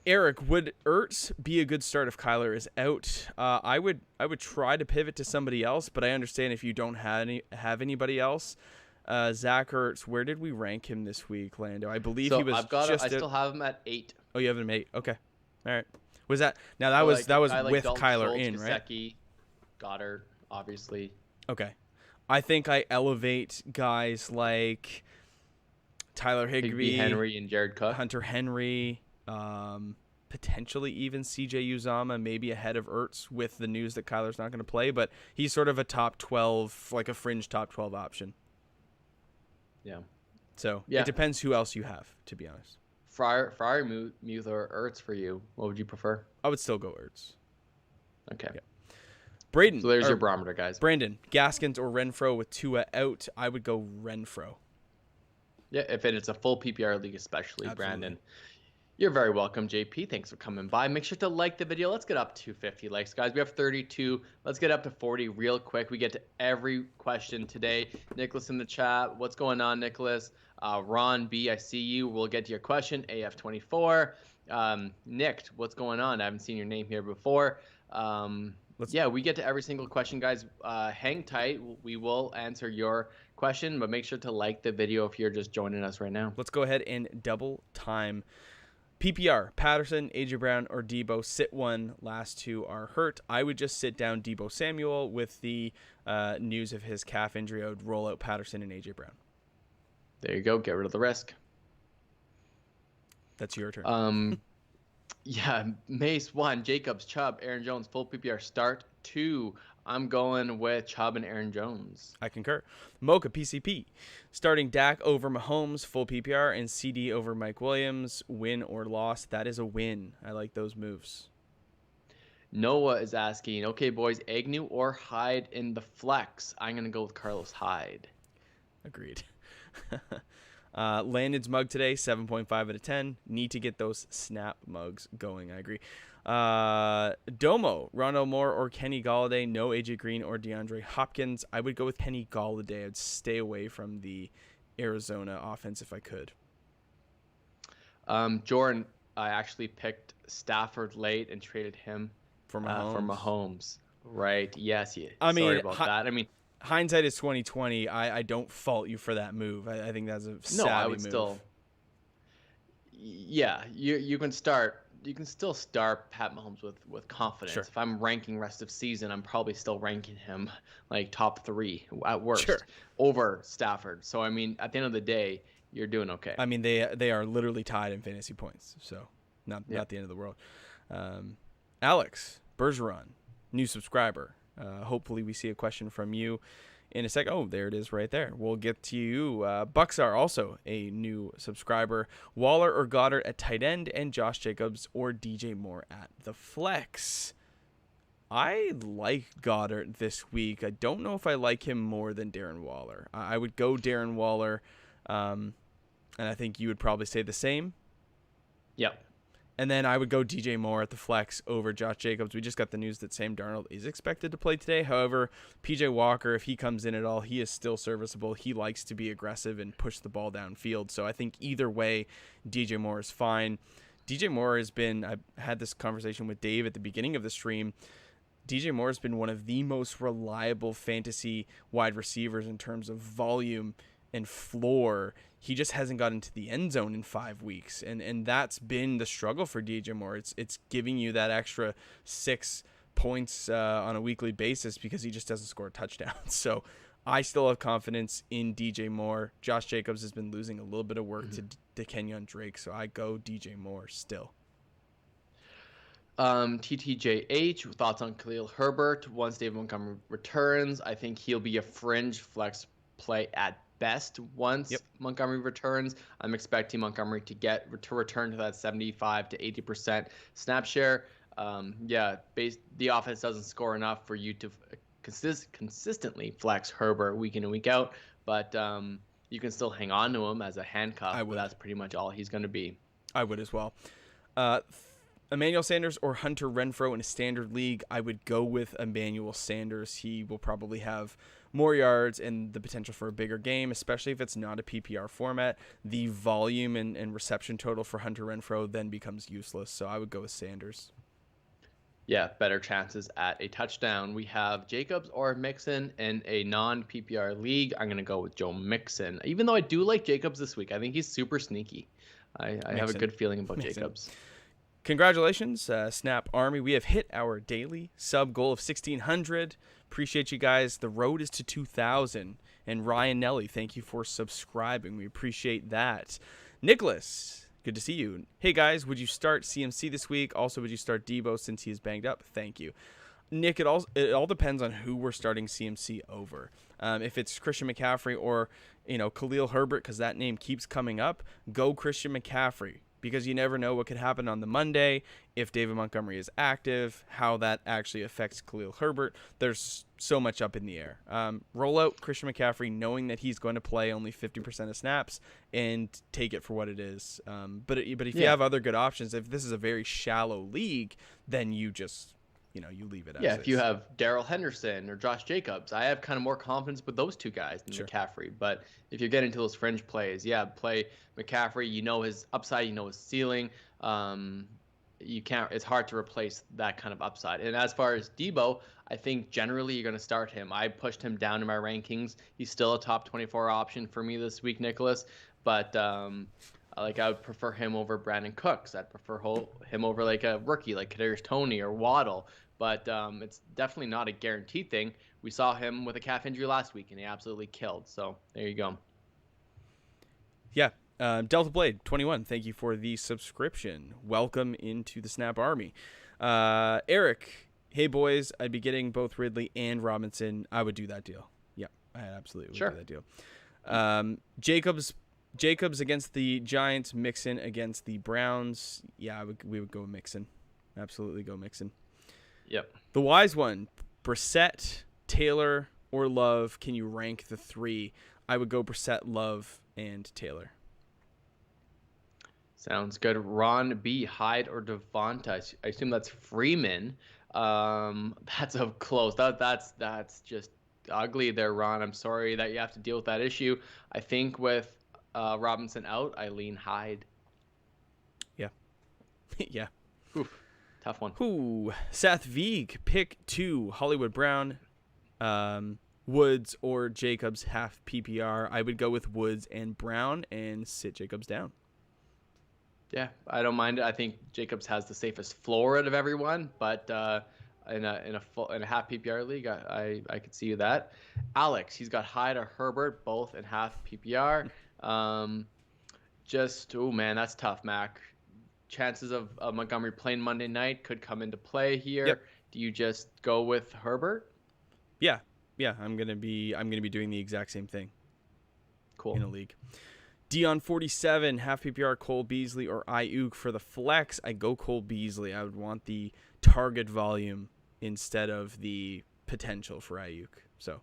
Eric, would Ertz be a good start if Kyler is out? I would try to pivot to somebody else, but I understand if you don't have anybody else. Zach Ertz, where did we rank him this week, Lando? I believe he was I still have him at 8. Oh, you have him 8. Okay, all right. Was that now? That was with Dalton Kyler Schultz, in, right? Gesicki, Goddard, obviously. Okay, I think I elevate guys like Tyler Higbee, Henry, and Jared Cook, Hunter Henry, potentially even CJ Uzama, maybe ahead of Ertz with the news that Kyler's not going to play, but he's sort of a top 12, like a fringe top 12 option. Yeah. So it depends who else you have, to be honest. Fryer, Muth, or Ertz for you? What would you prefer? I would still go Ertz. Okay. Yeah. Braden. So there's your barometer, guys. Brandon, Gaskins or Renfro with Tua out. I would go Renfro. Yeah, if it's a full PPR league especially, Absolutely. Brandon. You're very welcome, JP. Thanks for coming by. Make sure to like the video. Let's get up to 50 likes, guys. We have 32. Let's get up to 40 real quick. We get to every question today. Nicholas in the chat. What's going on, Nicholas? Ron B, I see you. We'll get to your question. AF24. Nick, what's going on? I haven't seen your name here before. We get to every single question, guys. Hang tight. We will answer your question, but make sure to like the video if you're just joining us right now. Let's go ahead and double time. PPR, Patterson, AJ Brown, or Debo. Sit one. Last two are hurt. I would just sit down Debo Samuel with the news of his calf injury. I would roll out Patterson and AJ Brown. There you go. Get rid of the risk. That's your turn. Mace 1, Jacobs, Chubb, Aaron Jones, full PPR start 2. I'm going with Chubb and Aaron Jones. I concur. Mocha PCP, starting Dak over Mahomes, full PPR, and CD over Mike Williams, win or loss. That is a win. I like those moves. Noah is asking, okay, boys, Agnew or Hyde in the flex? I'm going to go with Carlos Hyde. Agreed. Landon's mug today, 7.5 out of 10. Need to get those snap mugs going. I agree. Domo, Ronald Moore or Kenny Galladay. No AJ Green or DeAndre Hopkins. I would go with Kenny Galladay. I'd stay away from the Arizona offense if I could. Jordan, I actually picked Stafford late and traded him for Mahomes. Right. Yes. Sorry about that. I mean, hindsight is 2020. I don't fault you for that move. I think that's a savvy move. Still. Yeah, you can start. You can still start Pat Mahomes with confidence. Sure. If I'm ranking rest of season, I'm probably still ranking him like top 3 at worst over Stafford. So I mean, at the end of the day, you're doing okay. I mean, they are literally tied in fantasy points, so not the end of the world. Alex Bergeron, new subscriber. Hopefully we see a question from you in a sec. Oh, there it is right there. We'll get to you. Bucks are also a new subscriber. Waller or Goddard at tight end, and Josh Jacobs or DJ Moore at the flex. I like Goddard this week. I don't know if I like him more than Darren Waller. I would go Darren Waller, and I think you would probably say the same. Yep. And then I would go DJ Moore at the flex over Josh Jacobs. We just got the news that Sam Darnold is expected to play today. However, PJ Walker, if he comes in at all, he is still serviceable. He likes to be aggressive and push the ball downfield. So I think either way, DJ Moore is fine. DJ Moore has been, I had this conversation with Dave at the beginning of the stream. DJ Moore has been one of the most reliable fantasy wide receivers in terms of volume and floor. He just hasn't got into the end zone in 5 weeks, and that's been the struggle for DJ Moore. It's giving you that extra 6 points on a weekly basis because he just doesn't score a touchdown. So I still have confidence in DJ Moore. Josh Jacobs has been losing a little bit of work to Kenyon Drake, so I go DJ Moore still. TTJH, thoughts on Khalil Herbert once David Montgomery returns. I think he'll be a fringe flex play at best once Montgomery returns. I'm expecting Montgomery to return to that 75 to 80% snap share. The offense doesn't score enough for you to consistently flex Herbert week in and week out, but you can still hang on to him as a handcuff. But that's pretty much all he's going to be. I would as well. Emmanuel Sanders or Hunter Renfro in a standard league, I would go with Emmanuel Sanders. He will probably have more yards and the potential for a bigger game, especially if it's not a PPR format. The volume and reception total for Hunter Renfro then becomes useless, so I would go with Sanders. Yeah, better chances at a touchdown. We have Jacobs or Mixon in a non-PPR league. I'm going to go with Joe Mixon. Even though I do like Jacobs this week, I think he's super sneaky. I have a good feeling about Jacobs. Congratulations, Snap Army. We have hit our daily sub goal of 1,600. Appreciate you guys. The road is to 2,000. And Ryan Nelly, thank you for subscribing. We appreciate that. Nicholas, good to see you. Hey, guys, would you start CMC this week? Also, would you start Debo since he is banged up? Thank you. Nick, it all depends on who we're starting CMC over. If it's Christian McCaffrey or Khalil Herbert, because that name keeps coming up, go Christian McCaffrey. Because you never know what could happen on the Monday, if David Montgomery is active, how that actually affects Khalil Herbert. There's so much up in the air. Roll out Christian McCaffrey knowing that he's going to play only 50% of snaps and take it for what it is. But if you have other good options, if this is a very shallow league, then you just you leave it as if you have Darrell Henderson or Josh Jacobs, I have kind of more confidence with those two guys than McCaffrey. But if you're getting to those fringe plays, play McCaffrey. You know his upside, you know his ceiling. It's hard to replace that kind of upside. And as far as Debo, I think generally you're going to start him. I pushed him down in my rankings. He's still a top 24 option for me this week, Nicholas. But I would prefer him over Brandon Cooks. I'd prefer him over like a rookie like Kadarius Toney or Waddle. But it's definitely not a guaranteed thing. We saw him with a calf injury last week, and he absolutely killed. So there you go. Yeah. Delta Blade 21, thank you for the subscription. Welcome into the Snap Army. Eric, hey boys, I'd be getting both Ridley and Robinson. I would do that deal. Yeah, I absolutely would do that deal. Jacobs against the Giants, Mixon against the Browns. Yeah, we would go Mixon. Absolutely go Mixon. Yep. The wise one, Brissette, Taylor, or Love. Can you rank the three? I would go Brissette, Love, and Taylor. Sounds good. Ron B, Hyde, or Devonta. I assume that's Freeman. That's up close. That's just ugly there, Ron. I'm sorry that you have to deal with that issue. I think with Robinson out, I lean Hyde. Yeah. Yeah. Oof. Tough one. Ooh, Seth Veeg, pick 2, Hollywood Brown, Woods, or Jacobs half PPR. I would go with Woods and Brown and sit Jacobs down. Yeah, I don't mind it. I think Jacobs has the safest floor out of everyone, but in a half PPR league, I could see that. Alex, he's got Hyde or Herbert, both in half PPR. That's tough, Mac. Chances of Montgomery playing Monday night could come into play here. Yep. Do you just go with Herbert? Yeah. I'm gonna be doing the exact same thing. Cool. In a league. Dion 47, half PPR, Cole Beasley or Ayuk for the flex. I go Cole Beasley. I would want the target volume instead of the potential for Ayuk. So,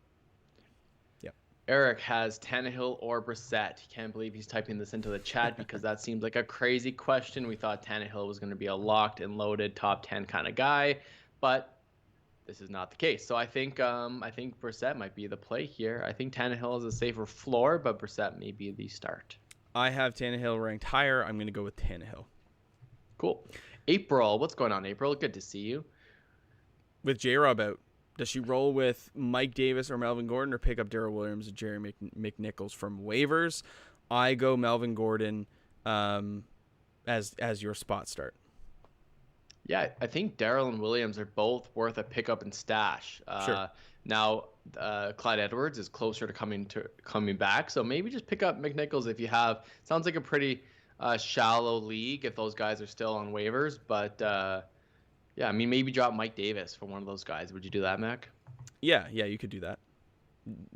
yeah. Eric has Tannehill or Brissette. Can't believe he's typing this into the chat because that seems like a crazy question. We thought Tannehill was going to be a locked and loaded top 10 kind of guy, but this is not the case. So I think Brissette might be the play here. I think Tannehill is a safer floor, but Brissette may be the start. I have Tannehill ranked higher. I'm going to go with Tannehill. Cool. April, what's going on, April? Good to see you. With J-Rob out, does she roll with Mike Davis or Melvin Gordon or pick up Darrell Williams or Jerry McNichols from waivers? I go Melvin Gordon as your spot start. Yeah, I think Darrell and Williams are both worth a pickup and stash. Sure. Now, Clyde Edwards is closer to coming back, so maybe just pick up McNichols if you have. Sounds like a pretty shallow league if those guys are still on waivers, but yeah, I mean maybe drop Mike Davis for one of those guys. Would you do that, Mac? Yeah, you could do that.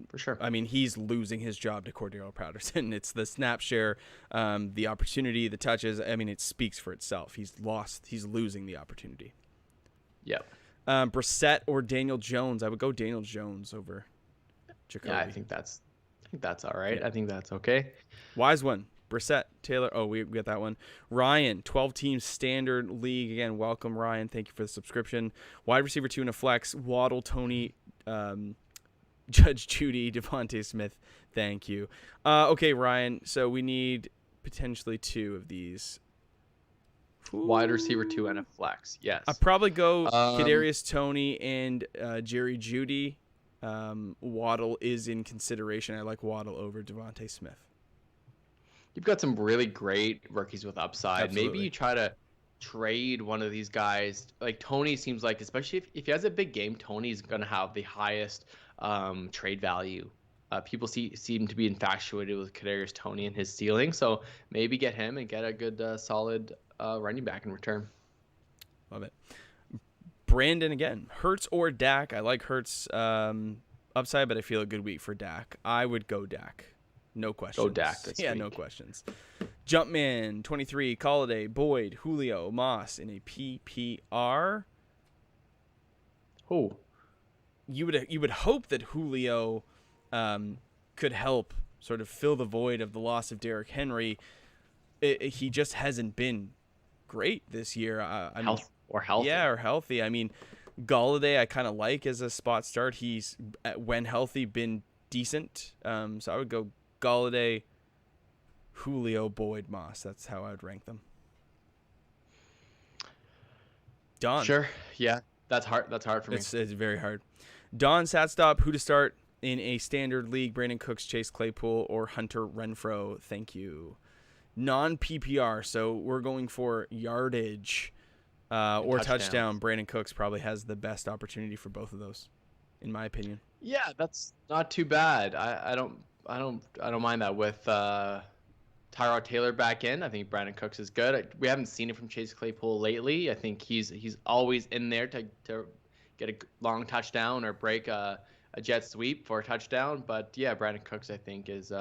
For sure. I mean, he's losing his job to Cordero Patterson. It's the snap share, the opportunity, the touches. I mean, it speaks for itself. He's losing the opportunity. Yep. Brissette or Daniel Jones. I would go Daniel Jones over Jacoby. Yeah, I think that's all right. Yeah. I think that's okay. Wise one. Brissette, Taylor. Oh, we get that one. Ryan, 12-team standard league. Again, welcome, Ryan. Thank you for the subscription. Wide receiver 2 in a flex. Waddle, Tony, Judge Judy, Devonte Smith. Thank you. Okay, Ryan. So we need potentially 2 of these. Ooh. Wide receiver 2 and a flex. Yes. I'd probably go Kadarius Toney and Jerry Judy. Waddle is in consideration. I like Waddle over Devonte Smith. You've got some really great rookies with upside. Absolutely. Maybe you try to trade one of these guys. Like Toney seems like, especially if he has a big game, Toney's going to have the highest trade value. People seem to be infatuated with Kadarius Toney and his ceiling. So maybe get him and get a good solid running back in return. Love it. Brandon again. Hurts or Dak? I like Hurts upside, but I feel a good week for Dak. I would go Dak. No questions. Go Dak this week. No questions. Jumpman 23, Colladay, Boyd, Julio, Moss in a PPR. Oh, you would hope that Julio could help sort of fill the void of the loss of Derrick Henry. He just hasn't been great this year. Healthy. Yeah, or healthy. I mean, Golladay I kind of like as a spot start. He's, when healthy, been decent. So I would go Golladay, Julio, Boyd, Moss. That's how I would rank them. Don. Sure. Yeah, that's hard. That's hard for me. It's very hard. Don Satstop, who to start in a standard league? Brandon Cooks, Chase Claypool, or Hunter Renfro? Thank you. Non-PPR, so we're going for yardage or touchdown. Brandon Cooks probably has the best opportunity for both of those, in my opinion. Yeah, that's not too bad. I don't mind that with Tyrod Taylor back in. I think Brandon Cooks is good. We haven't seen it from Chase Claypool lately. I think he's always in there to get a long touchdown or break a jet sweep for a touchdown. But yeah, Brandon Cooks I think is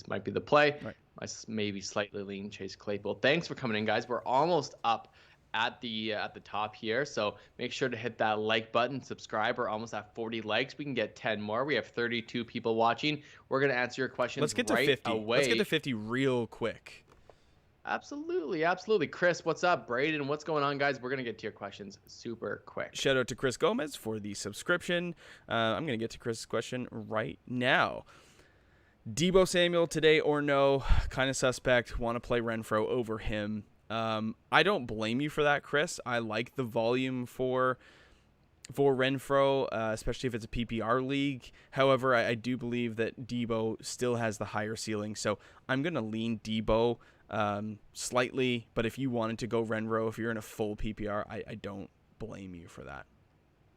might be the play. Right. I maybe slightly lean Chase Claypool. Thanks for coming in, guys. We're almost up at the top here, so make sure to hit that like button, subscribe. We're almost at 40 likes. We can get 10 more. We have 32 people watching. We're gonna answer your questions. Let's get to 50 away. Let's get to 50 real quick. Absolutely. Chris, what's up? Braden, what's going on, guys? We're gonna get to your questions super quick. Shout out to Chris Gomez for the subscription. I'm gonna get to Chris's question right now. Deebo Samuel today or no? Kind of suspect. Want to play Renfro over him. I don't blame you for that, Chris. I like the volume for Renfro, especially if it's a PPR league. However, I do believe that Deebo still has the higher ceiling, so I'm going to lean Deebo slightly. But if you wanted to go Renfro, if you're in a full PPR, I don't blame you for that.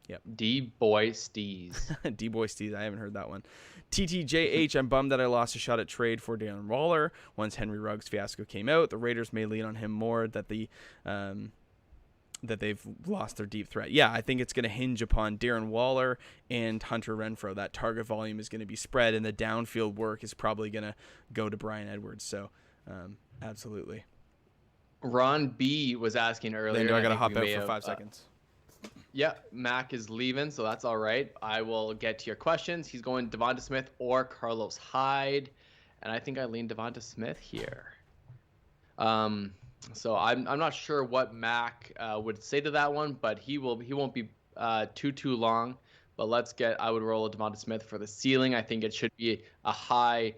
Yep. D-Boy Steez. D-Boy Steez. I haven't heard that one. TTJH, I'm bummed that I lost a shot at trade for Darren Waller. Once Henry Ruggs fiasco came out, the Raiders may lean on him more. That the that they've lost their deep threat. Yeah, I think it's going to hinge upon Darren Waller and Hunter Renfro. That target volume is going to be spread, and the downfield work is probably going to go to Bryan Edwards. So, absolutely. Ron B was asking earlier. Then do I got to hop out for 5 seconds? Yeah, Mac is leaving, so that's all right. I will get to your questions. He's going Devonta Smith or Carlos Hyde, and I think I lean Devonta Smith here. So I'm not sure what Mac would say to that one, but he won't be too long. But I would roll a Devonta Smith for the ceiling. I think it should be a high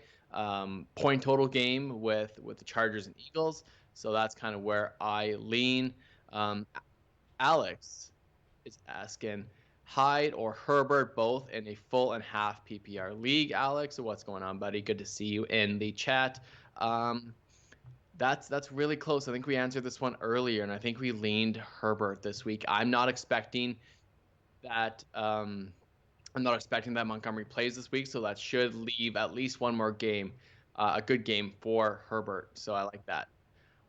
point total game with the Chargers and Eagles. So that's kind of where I lean. Alex is asking Hyde or Herbert, both in a full and half PPR league. Alex, what's going on, buddy? Good to see you in the chat. That's really close. I think we answered this one earlier, and I think we leaned Herbert this week. I'm not expecting that. I'm not expecting that Montgomery plays this week, so that should leave at least one more game, a good game for Herbert. So I like that.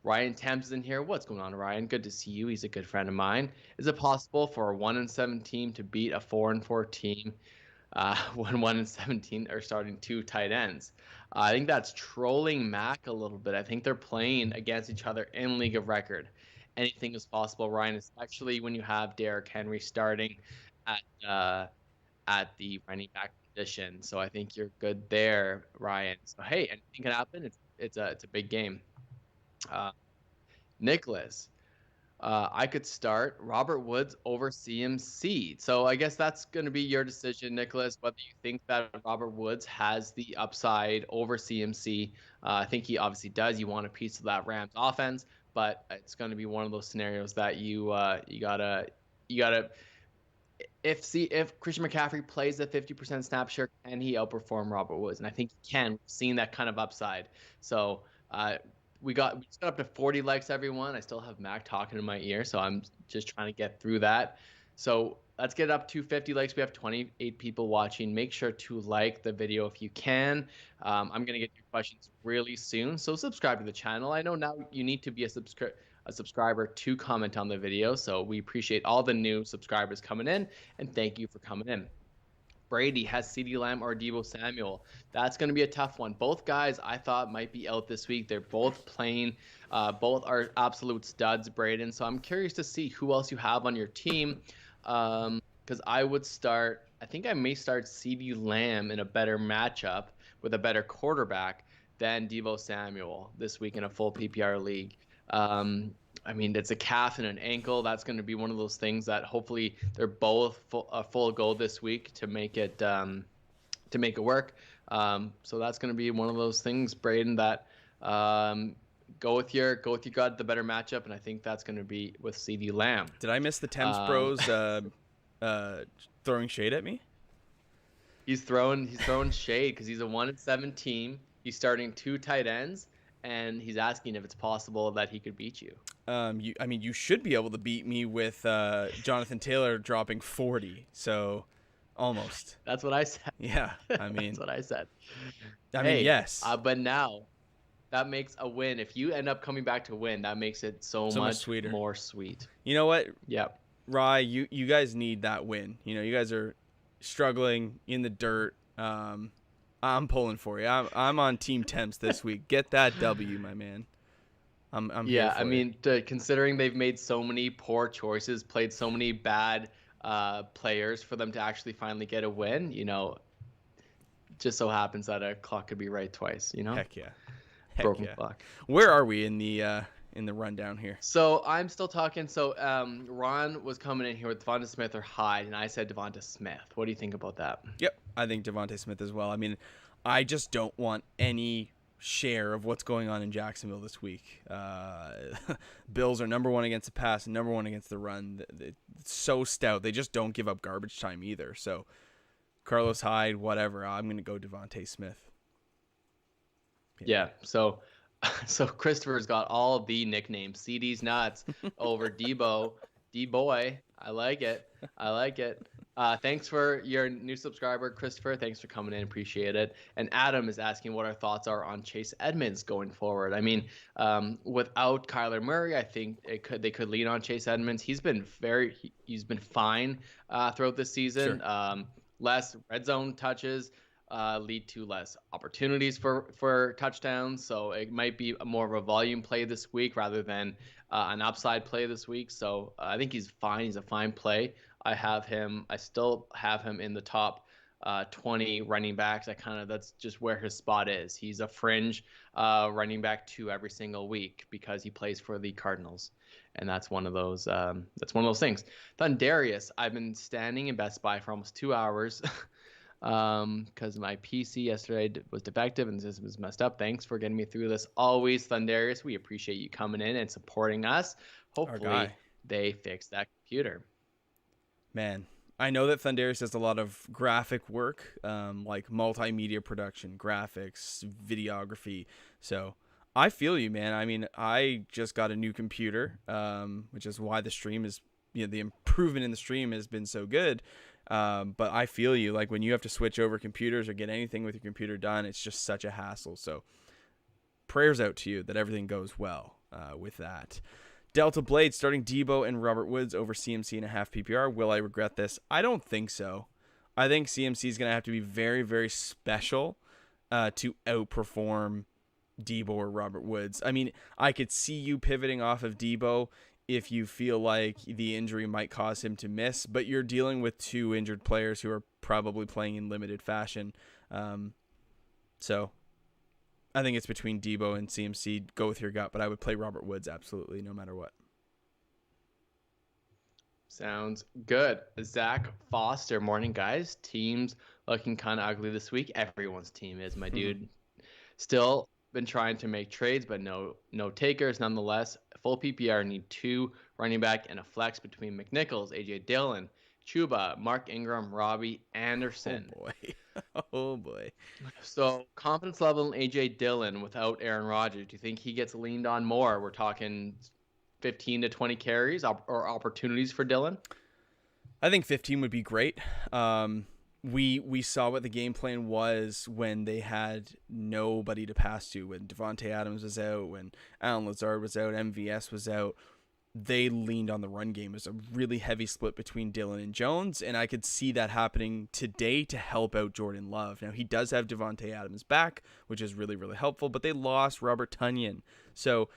Ryan Thames is in here. What's going on, Ryan? Good to see you. He's a good friend of mine. Is it possible for a 1-7 team to beat a 4-4 team when 1-17 are starting 2 tight ends? I think that's trolling Mac a little bit. I think they're playing against each other in league of record. Anything is possible, Ryan, especially when you have Derrick Henry starting at the running back position. So I think you're good there, Ryan. So hey, anything can happen. It's a big game. Nicholas, I could start Robert Woods over CMC. So I guess that's going to be your decision, Nicholas, whether you think that Robert Woods has the upside over CMC. I think he obviously does. You want a piece of that Rams offense, but it's going to be one of those scenarios that you gotta. If Christian McCaffrey plays a 50% snap share, can he outperform Robert Woods? And I think he can. We've seen that kind of upside. So we just got up to 40 likes, everyone. I still have Mac talking in my ear, so I'm just trying to get through that. So let's get up to 50 likes. We have 28 people watching. Make sure to like the video if you can. I'm going to get your questions really soon, so subscribe to the channel. I know now you need to be a subscriber to comment on the video, so we appreciate all the new subscribers coming in, and thank you for coming in. Brady has CeeDee Lamb or Deebo Samuel. That's going to be a tough one. Both guys I thought might be out this week. They're both playing. Both are absolute studs, Braden. So I'm curious to see who else you have on your team. Because I think I may start CeeDee Lamb in a better matchup with a better quarterback than Deebo Samuel this week in a full PPR league. I mean, it's a calf and an ankle. That's going to be one of those things that hopefully they're both full go this week to make it work. So that's going to be one of those things, Braden, that go with your gut, the better matchup, and I think that's going to be with CeeDee Lamb. Did I miss the Thames Bros throwing shade at me? He's throwing shade because he's a 1-7 team. He's starting 2 tight ends. And he's asking if it's possible that he could beat you. You should be able to beat me with Jonathan Taylor dropping 40. So, almost. That's what I said. Yeah, I mean. That's what I said. Yes. But now, that makes a win. If you end up coming back to win, that makes it so much sweeter. More sweet. You know what? Yep. Rye, you guys need that win. You know, you guys are struggling in the dirt. I'm pulling for you. I'm on Team Temps this week. Get that W, my man. I'm here for I mean, considering they've made so many poor choices, played so many bad players for them to actually finally get a win, you know, just so happens that a clock could be right twice, you know? Heck yeah. Broken clock. Where are we in the rundown here? So I'm still talking. So Ron was coming in here with Devonta Smith or Hyde, and I said Devonta Smith. What do you think about that? Yep, I think Devonte Smith as well. I mean, I just don't want any share of what's going on in Jacksonville this week. Bills are number 1 against the pass and number 1 against the run. It's so stout. They just don't give up garbage time either. So Carlos Hyde, whatever. I'm going to go Devonte Smith. Yeah. So Christopher's got all the nicknames. CD's nuts over Deebo. D-boy. I like it. I like it. Thanks for your new subscriber, Christopher. Thanks for coming in. Appreciate it. And Adam is asking what our thoughts are on Chase Edmonds going forward. I mean, without Kyler Murray, I think they could lean on Chase Edmonds. He's been fine throughout this season. Sure. Less red zone touches lead to less opportunities for touchdowns. So it might be more of a volume play this week rather than an upside play this week. So I think he's fine. He's a fine play. I still have him in the top 20 running backs. That's just where his spot is. He's a fringe running back 2 every single week because he plays for the Cardinals. And that's one of those things. Thundarius, I've been standing in Best Buy for almost 2 hours because my PC yesterday was defective and this was messed up. Thanks for getting me through this. Always, Thundarius. We appreciate you coming in and supporting us. Hopefully they fix that computer. Man, I know that Thundarius does a lot of graphic work, like multimedia production, graphics, videography. So I feel you, man. I mean, I just got a new computer, which is why the stream is, the improvement in the stream has been so good. But I feel you, like when you have to switch over computers or get anything with your computer done, it's just such a hassle. So prayers out to you that everything goes well with that. Delta Blade starting Debo and Robert Woods over CMC in a half PPR. Will I regret this? I don't think so. I think CMC is going to have to be very, very special to outperform Debo or Robert Woods. I mean, I could see you pivoting off of Debo if you feel like the injury might cause him to miss, but you're dealing with 2 injured players who are probably playing in limited fashion. So I think it's between Debo and CMC. Go with your gut, but I would play Robert Woods absolutely no matter what. Sounds good. Zach Foster, morning guys. Teams looking kind of ugly this week. Everyone's team is, my dude. Still been trying to make trades, but no takers nonetheless. Full PPR need 2 running back and a flex between McNichols, AJ Dillon, Chuba, Mark Ingram, Robbie Anderson. Oh boy. Oh boy. So confidence level in AJ Dillon without Aaron Rodgers. Do you think he gets leaned on more? We're talking 15 to 20 carries or opportunities for Dillon. I think 15 would be great. We saw what the game plan was when they had nobody to pass to, when Devonte Adams was out, when Alan Lazard was out, MVS was out. They leaned on the run game. It was a really heavy split between Dillon and Jones, and I could see that happening today to help out Jordan Love. Now, he does have Devonte Adams back, which is really, really helpful, but they lost Robert Tonyan. So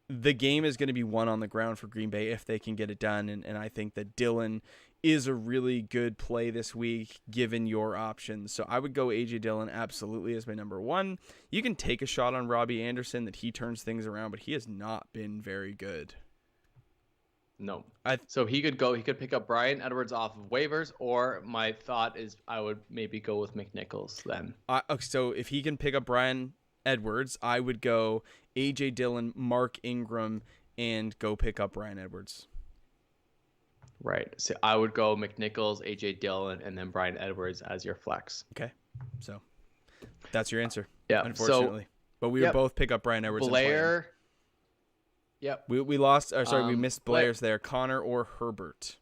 the game is going to be won on the ground for Green Bay if they can get it done, and I think that Dillon is a really good play this week given your options. So I would go A.J. Dillon absolutely as my number 1. You can take a shot on Robbie Anderson that he turns things around, but he has not been very good. No. So he could pick up Bryan Edwards off of waivers, or my thought is I would maybe go with McNichols then. So if he can pick up Bryan Edwards, I would go A.J. Dillon, Mark Ingram, and go pick up Bryan Edwards. Right. So I would go McNichols, A.J. Dillon, and then Bryan Edwards as your flex. Okay. So that's your answer. Yeah. Unfortunately. But we would both pick up Bryan Edwards. Blair. Yep. We lost. We missed Blair's there. Connor or Herbert.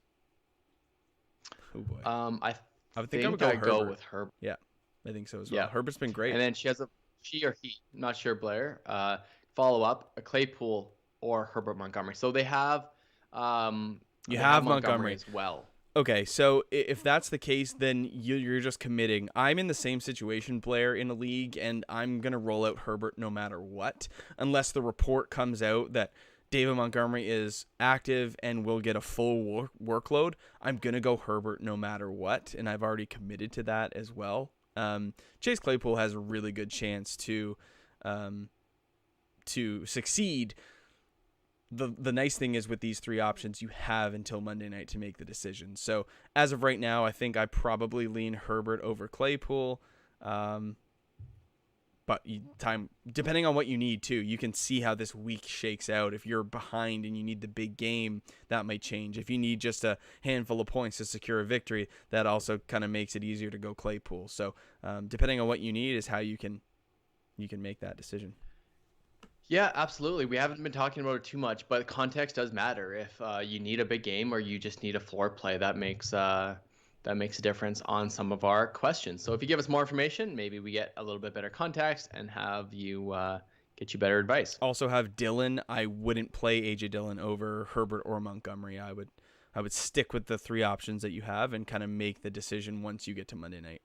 Oh boy. I think I would go with Herbert. Yeah, I think so as well. Yeah. Herbert's been great. And then she or he, I'm not sure, Blair. Follow up a Claypool or Herbert Montgomery. So they have. You have Montgomery as well. Okay, so if that's the case, then you're just committing. I'm in the same situation, Blair, in a league, and I'm going to roll out Herbert no matter what, unless the report comes out that David Montgomery is active and will get a full workload. I'm going to go Herbert no matter what, and I've already committed to that as well. Chase Claypool has a really good chance to succeed. The nice thing is with these 3 options, you have until Monday night to make the decision. So as of right now, I think I probably lean Herbert over Claypool. But depending on what you need too, you can see how this week shakes out. If you're behind and you need the big game, that might change. If you need just a handful of points to secure a victory, that also kind of makes it easier to go Claypool. So depending on what you need is how you can make that decision. Yeah, absolutely. We haven't been talking about it too much, but context does matter. If you need a big game or you just need a floor play, that makes a difference on some of our questions. So if you give us more information, maybe we get a little bit better context and have you get you better advice. Also have Dillon. I wouldn't play AJ Dillon over Herbert or Montgomery. I would stick with the three options that you have and kind of make the decision once you get to Monday night.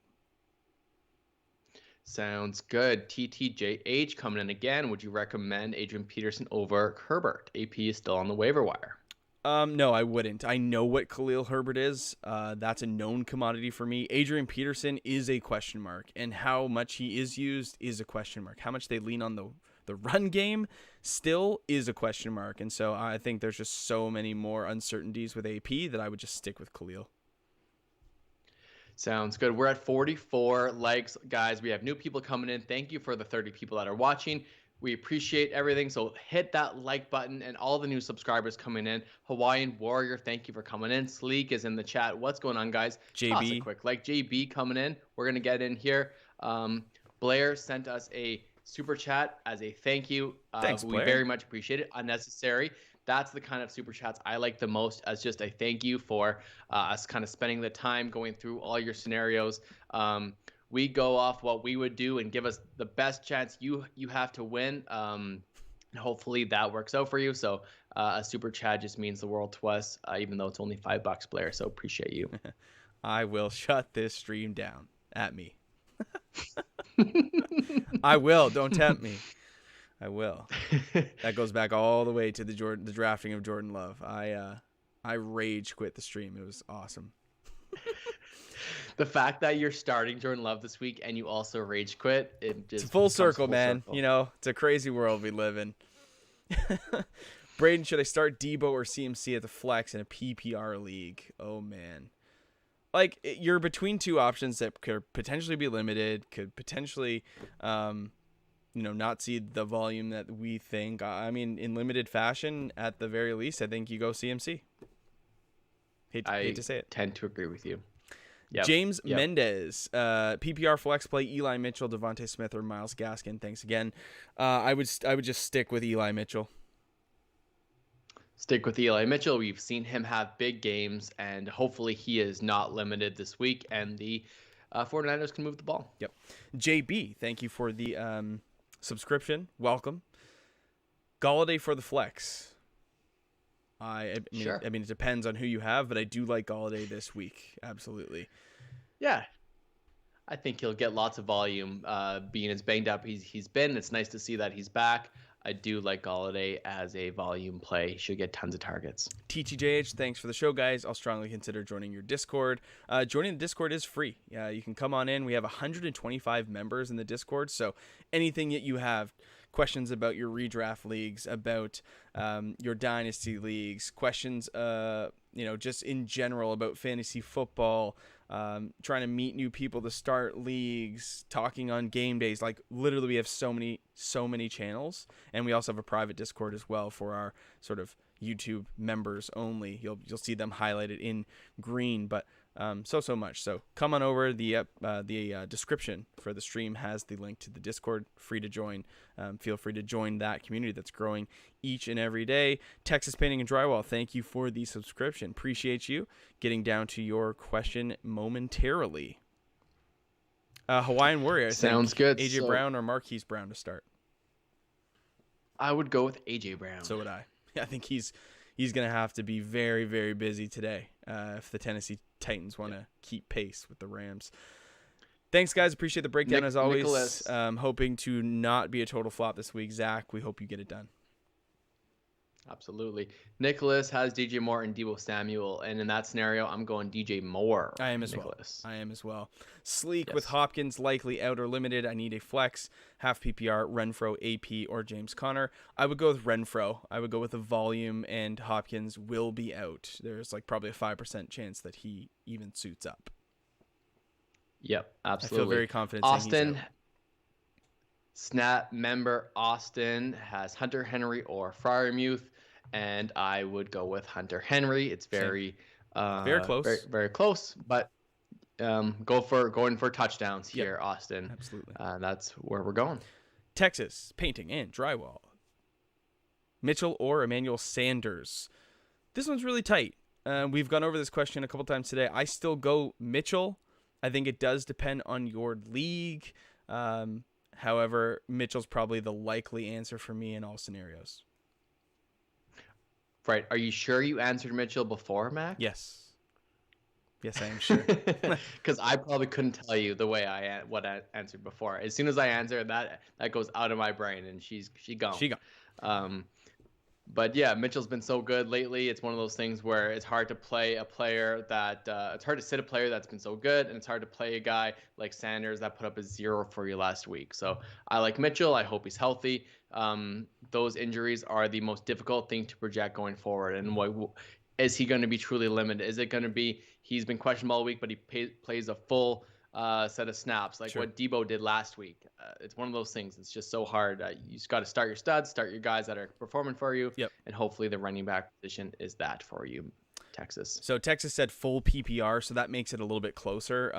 Sounds good. TTJH coming in again. Would you recommend Adrian Peterson over Herbert? AP is still on the waiver wire. No, I wouldn't. I know what Khalil Herbert is. That's a known commodity for me. Adrian Peterson is a question mark, and how much he is used is a question mark. How much they lean on the run game still is a question mark. And so I think there's just so many more uncertainties with AP that I would just stick with Khalil. Sounds good. We're at 44 likes, guys. We have new people coming in. Thank you for the 30 people that are watching. We appreciate everything. So hit that like button and all the new subscribers coming in. Hawaiian Warrior, thank you for coming in. Sleek is in the chat. What's going on, guys? JB. Toss a quick like. JB coming in. We're going to get in here. Blair sent us a super chat as a thank you. Thanks, we Blair. very much appreciate it. Unnecessary. That's the kind of super chats I like the most, as just a thank you for us kind of spending the time going through all your scenarios. We go off what we would do and give us the best chance you have to win. Hopefully that works out for you. So a super chat just means the world to us, even though it's only $5, Blair. So appreciate you. I will shut this stream down at me. I will. Don't tempt me. I will. That goes back all the way to the drafting of Jordan Love. I rage quit the stream. It was awesome. The fact that you're starting Jordan Love this week and you also rage quit, it's full circle, man. Circle. You know, it's a crazy world we live in. Braden, should I start Debo or CMC at the flex in a PPR league? Oh man. Like, you're between two options that could potentially be limited, could potentially not see the volume that we think. I mean, in limited fashion, at the very least, I think you go CMC. Hate to say it. I tend to agree with you. Yep. James Mendez, PPR flex play Eli Mitchell, Devonte Smith, or Myles Gaskin. Thanks again. I would just stick with Eli Mitchell. Stick with Eli Mitchell. We've seen him have big games, and hopefully he is not limited this week, and the 49ers can move the ball. Yep. JB, thank you for the subscription. Welcome. Galladay for the flex. I mean, sure. I mean, it depends on who you have, but I do like Galladay this week. Absolutely. Yeah. I think he'll get lots of volume, being as banged up he's been. It's nice to see that he's back. I do like Galladay as a volume play. He should get tons of targets. TTJH, thanks for the show, guys. I'll strongly consider joining your Discord. Joining the Discord is free. You can come on in. We have 125 members in the Discord, so anything that you have, questions about your redraft leagues, about your dynasty leagues, questions, just in general about fantasy football, trying to meet new people to start leagues, talking on game days. Like, literally, we have so many channels, and we also have a private Discord as well for our sort of YouTube members only. You'll see them highlighted in green, but so much. So come on over. The description for the stream has the link to the Discord. Free to join. Feel free to join that community that's growing each and every day. Texas Painting and Drywall, thank you for the subscription. Appreciate you. Getting down to your question momentarily. Hawaiian Warrior, sounds good. AJ Brown or Marquise Brown to start? I would go with AJ Brown. So would I. I think he's going to have to be very, very busy today if the Tennessee Titans want to keep pace with the Rams. Thanks, guys. Appreciate the breakdown as always. Nicholas. Hoping to not be a total flop this week. Zach, we hope you get it done. Absolutely. Nicholas has DJ Moore and Deebo Samuel, and in that scenario, I'm going DJ Moore. I am as well. Sleek, yes. With Hopkins likely out or limited, I need a flex, half PPR, Renfro, AP, or James Conner. I would go with Renfro. I would go with the volume, and Hopkins will be out. There's probably a 5% chance that he even suits up. Yep, absolutely. I feel very confident. Austin, Snap member Austin has Hunter Henry or Freiermuth, and I would go with Hunter Henry. It's very close, very, very close, but going for touchdowns here, Austin. Absolutely, that's where we're going. Texas Painting and Drywall. Mitchell or Emmanuel Sanders? This one's really tight. We've gone over this question a couple times today. I still go Mitchell. I think it does depend on your league. However, Mitchell's probably the likely answer for me in all scenarios. Right. Are you sure you answered Mitchell before, Mac? Yes. Yes, I am sure. Because I probably couldn't tell you the way I answered before. As soon as I answer that goes out of my brain, and she gone. She gone. But yeah, Mitchell's been so good lately. It's one of those things where it's hard to play a player that it's hard to sit a player that's been so good, and it's hard to play a guy like Sanders that put up a 0 for you last week. So I like Mitchell. I hope he's healthy. Those injuries are the most difficult thing to project going forward. And what is he going to be truly limited? Is it going to be he's been questionable all week, but he plays a full set of snaps like what Debo did last week? It's one of those things. It's just so hard. You just got to start your studs, start your guys that are performing for you, and hopefully the running back position is that for you, Texas. So Texas said full PPR, so that makes it a little bit closer.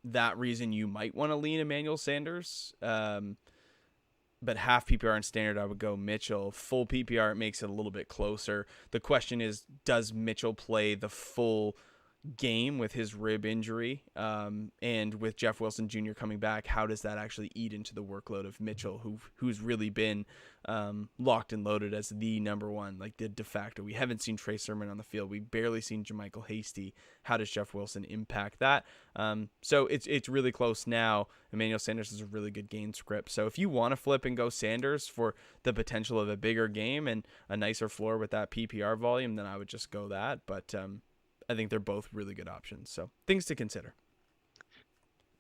That reason you might want to lean Emmanuel Sanders, but half PPR and standard, I would go Mitchell. Full PPR, it makes it a little bit closer. The question is, does Mitchell play the full game with his rib injury? And with Jeff Wilson Jr. coming back, how does that actually eat into the workload of Mitchell, who's really been locked and loaded as the number one, like the de facto? We haven't seen Trey Sermon on the field. We've barely seen Jermichael Hasty. How does Jeff Wilson impact that? So it's really close now. Emmanuel Sanders is a really good game script. So if you want to flip and go Sanders for the potential of a bigger game and a nicer floor with that PPR volume, then I would just go that. But I think they're both really good options. So things to consider.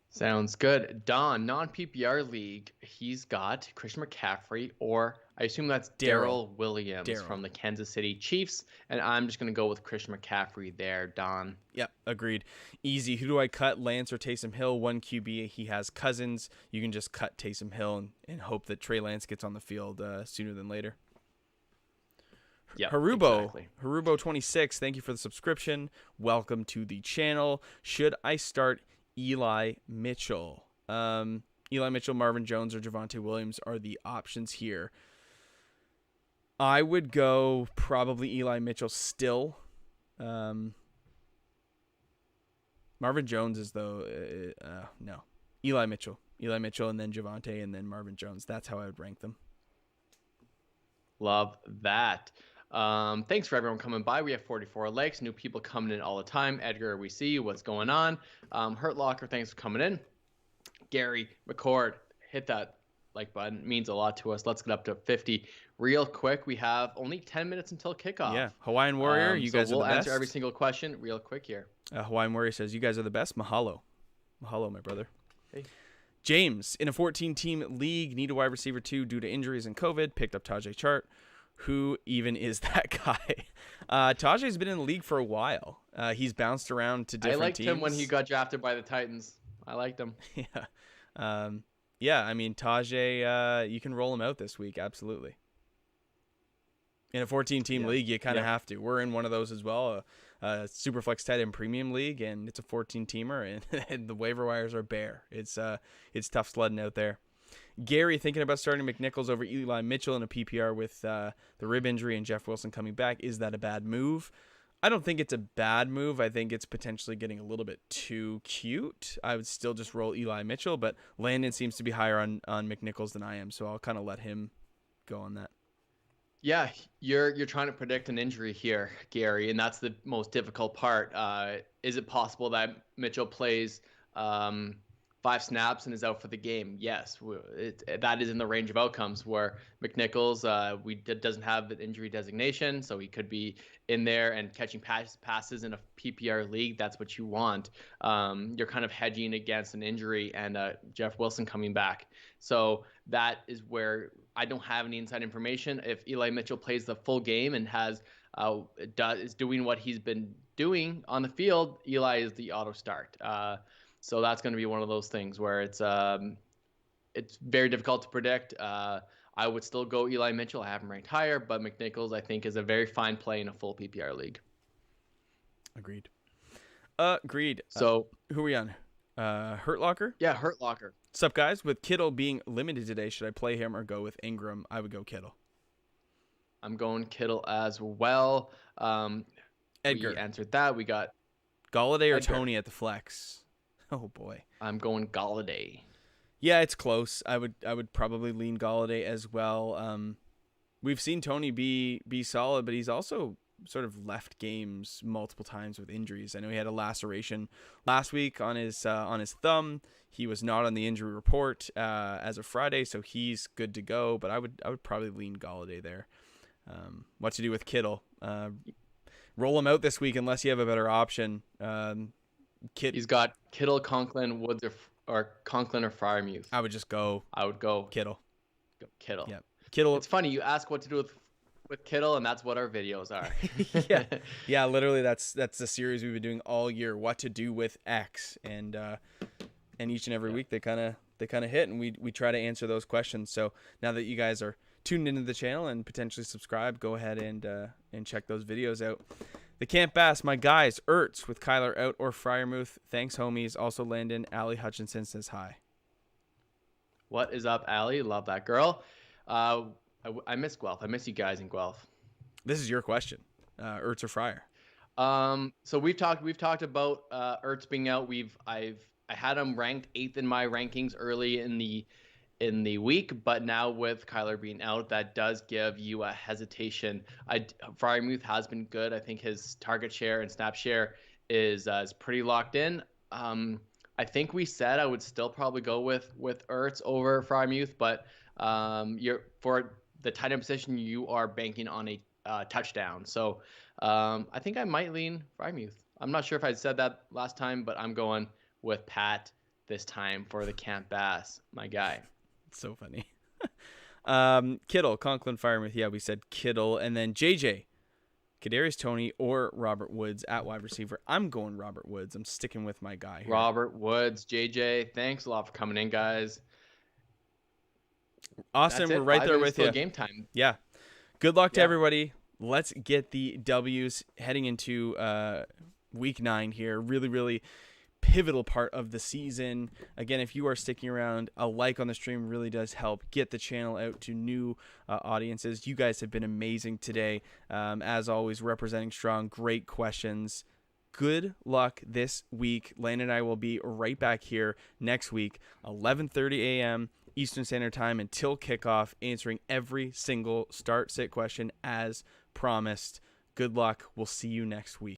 Sounds good. Don, non-PPR league, he's got Christian McCaffrey, or I assume that's Darrell Williams from the Kansas City Chiefs. And I'm just going to go with Christian McCaffrey there, Don. Yeah, agreed. Easy. Who do I cut, Lance or Taysom Hill? One QB, he has Cousins. You can just cut Taysom Hill and hope that Trey Lance gets on the field sooner than later. Yeah, Harubo 26, thank you for the subscription. Welcome to the channel. Should I start Eli Mitchell? Eli Mitchell, Marvin Jones, or Javonte Williams are the options here. I would go probably Eli Mitchell still. Marvin Jones is though no. Eli Mitchell, and then Javonte, and then Marvin Jones. That's how I would rank them. Love that. Thanks for everyone coming by. We have 44 likes, new people coming in all the time. Edgar, we see you. What's going on? Hurt Locker, thanks for coming in. Gary McCord, hit that like button. It means a lot to us. Let's get up to 50 real quick. We have only 10 minutes until kickoff. Yeah, Hawaiian Warrior, you guys are the best. We'll answer every single question real quick here. Hawaiian Warrior says, you guys are the best. Mahalo, my brother. Hey. James, in a 14-team league, need a wide receiver 2 due to injuries and COVID. Picked up Tajay Chart. Who even is that guy? Tajay's been in the league for a while. He's bounced around to different teams. I liked him when he got drafted by the Titans. I liked him. Yeah. Yeah, I mean, Tajay, you can roll him out this week. Absolutely. In a 14-team league, you kind of have to. We're in one of those as well, a Superflex tight end premium league, and it's a 14-teamer, and the waiver wires are bare. It's tough sledding out there. Gary, thinking about starting McNichols over Eli Mitchell in a PPR with the rib injury and Jeff Wilson coming back. Is that a bad move? I don't think it's a bad move. I think it's potentially getting a little bit too cute. I would still just roll Eli Mitchell, but Landon seems to be higher on McNichols than I am, so I'll kind of let him go on that. Yeah, you're trying to predict an injury here, Gary, and that's the most difficult part. Is it possible that Mitchell plays 5 snaps and is out for the game? Yes, that is in the range of outcomes where McNichols doesn't have an injury designation, so he could be in there and catching passes in a PPR league. That's what you want. You're kind of hedging against an injury and Jeff Wilson coming back. So that is where I don't have any inside information. If Eli Mitchell plays the full game and is doing what he's been doing on the field, Eli is the auto start. So that's going to be one of those things where it's very difficult to predict. I would still go Eli Mitchell. I have him ranked higher, but McNichols, I think, is a very fine play in a full PPR league. Agreed. So who are we on? Hurt Locker? Yeah, Hurt Locker. What's up, guys? With Kittle being limited today, should I play him or go with Ingram? I would go Kittle. I'm going Kittle as well. Edgar. We answered that. We got Galladay or Edgar. Tony at the flex? Oh boy. I'm going Galladay. Yeah, it's close. I would probably lean Galladay as well. We've seen Tony be solid, but he's also sort of left games multiple times with injuries. I know he had a laceration last week on his thumb. He was not on the injury report as of Friday, so he's good to go. But I would probably lean Galladay there. What to do with Kittle? Roll him out this week unless you have a better option. He's got Kittle, Conklin, Woods, or Conklin or Freiermuth. I would just go. I would go Kittle. Kittle. Yeah, Kittle. It's funny you ask what to do with Kittle, and that's what our videos are. yeah. Literally, that's the series we've been doing all year. What to do with X, and each and every week they kind of hit, and we try to answer those questions. So now that you guys are tuned into the channel and potentially subscribe, go ahead and check those videos out. The Camp Bass, my guys, Ertz with Kyler out or Freiermuth. Thanks, homies. Also, Landon, Allie Hutchinson says hi. What is up, Allie? Love that girl. I miss Guelph. I miss you guys in Guelph. This is your question, Ertz or Fryer. So we've talked about Ertz being out. I had him ranked 8th in my rankings early in the week, but now with Kyler being out, that does give you a hesitation. Freiermuth has been good. I think his target share and snap share is pretty locked in. I think we said I would still probably go with Ertz over Freiermuth, but for the tight end position, you are banking on a touchdown. So I think I might lean Freiermuth. I'm not sure if I said that last time, but I'm going with Pat this time for the Camp Bass, my guy. It's so funny. Kittle, Conklin, Freiermuth. Yeah, we said Kittle. And then JJ, Kadarius Toney or Robert Woods at wide receiver. I'm going Robert Woods. I'm sticking with my guy here. Robert Woods, JJ. Thanks a lot for coming in, guys. Austin, we're right there with you. Game time. Yeah. Good luck to everybody. Let's get the W's heading into week 9 here. Really, really pivotal part of the season. Again, if you are sticking around, a like on the stream really does help get the channel out to new audiences. You guys have been amazing today. As always, representing strong. Great questions. Good luck this week. Lane and I will be right back here next week, 11:30 a.m. Eastern Standard Time until kickoff, answering every single start-sit question as promised. Good luck. We'll see you next week.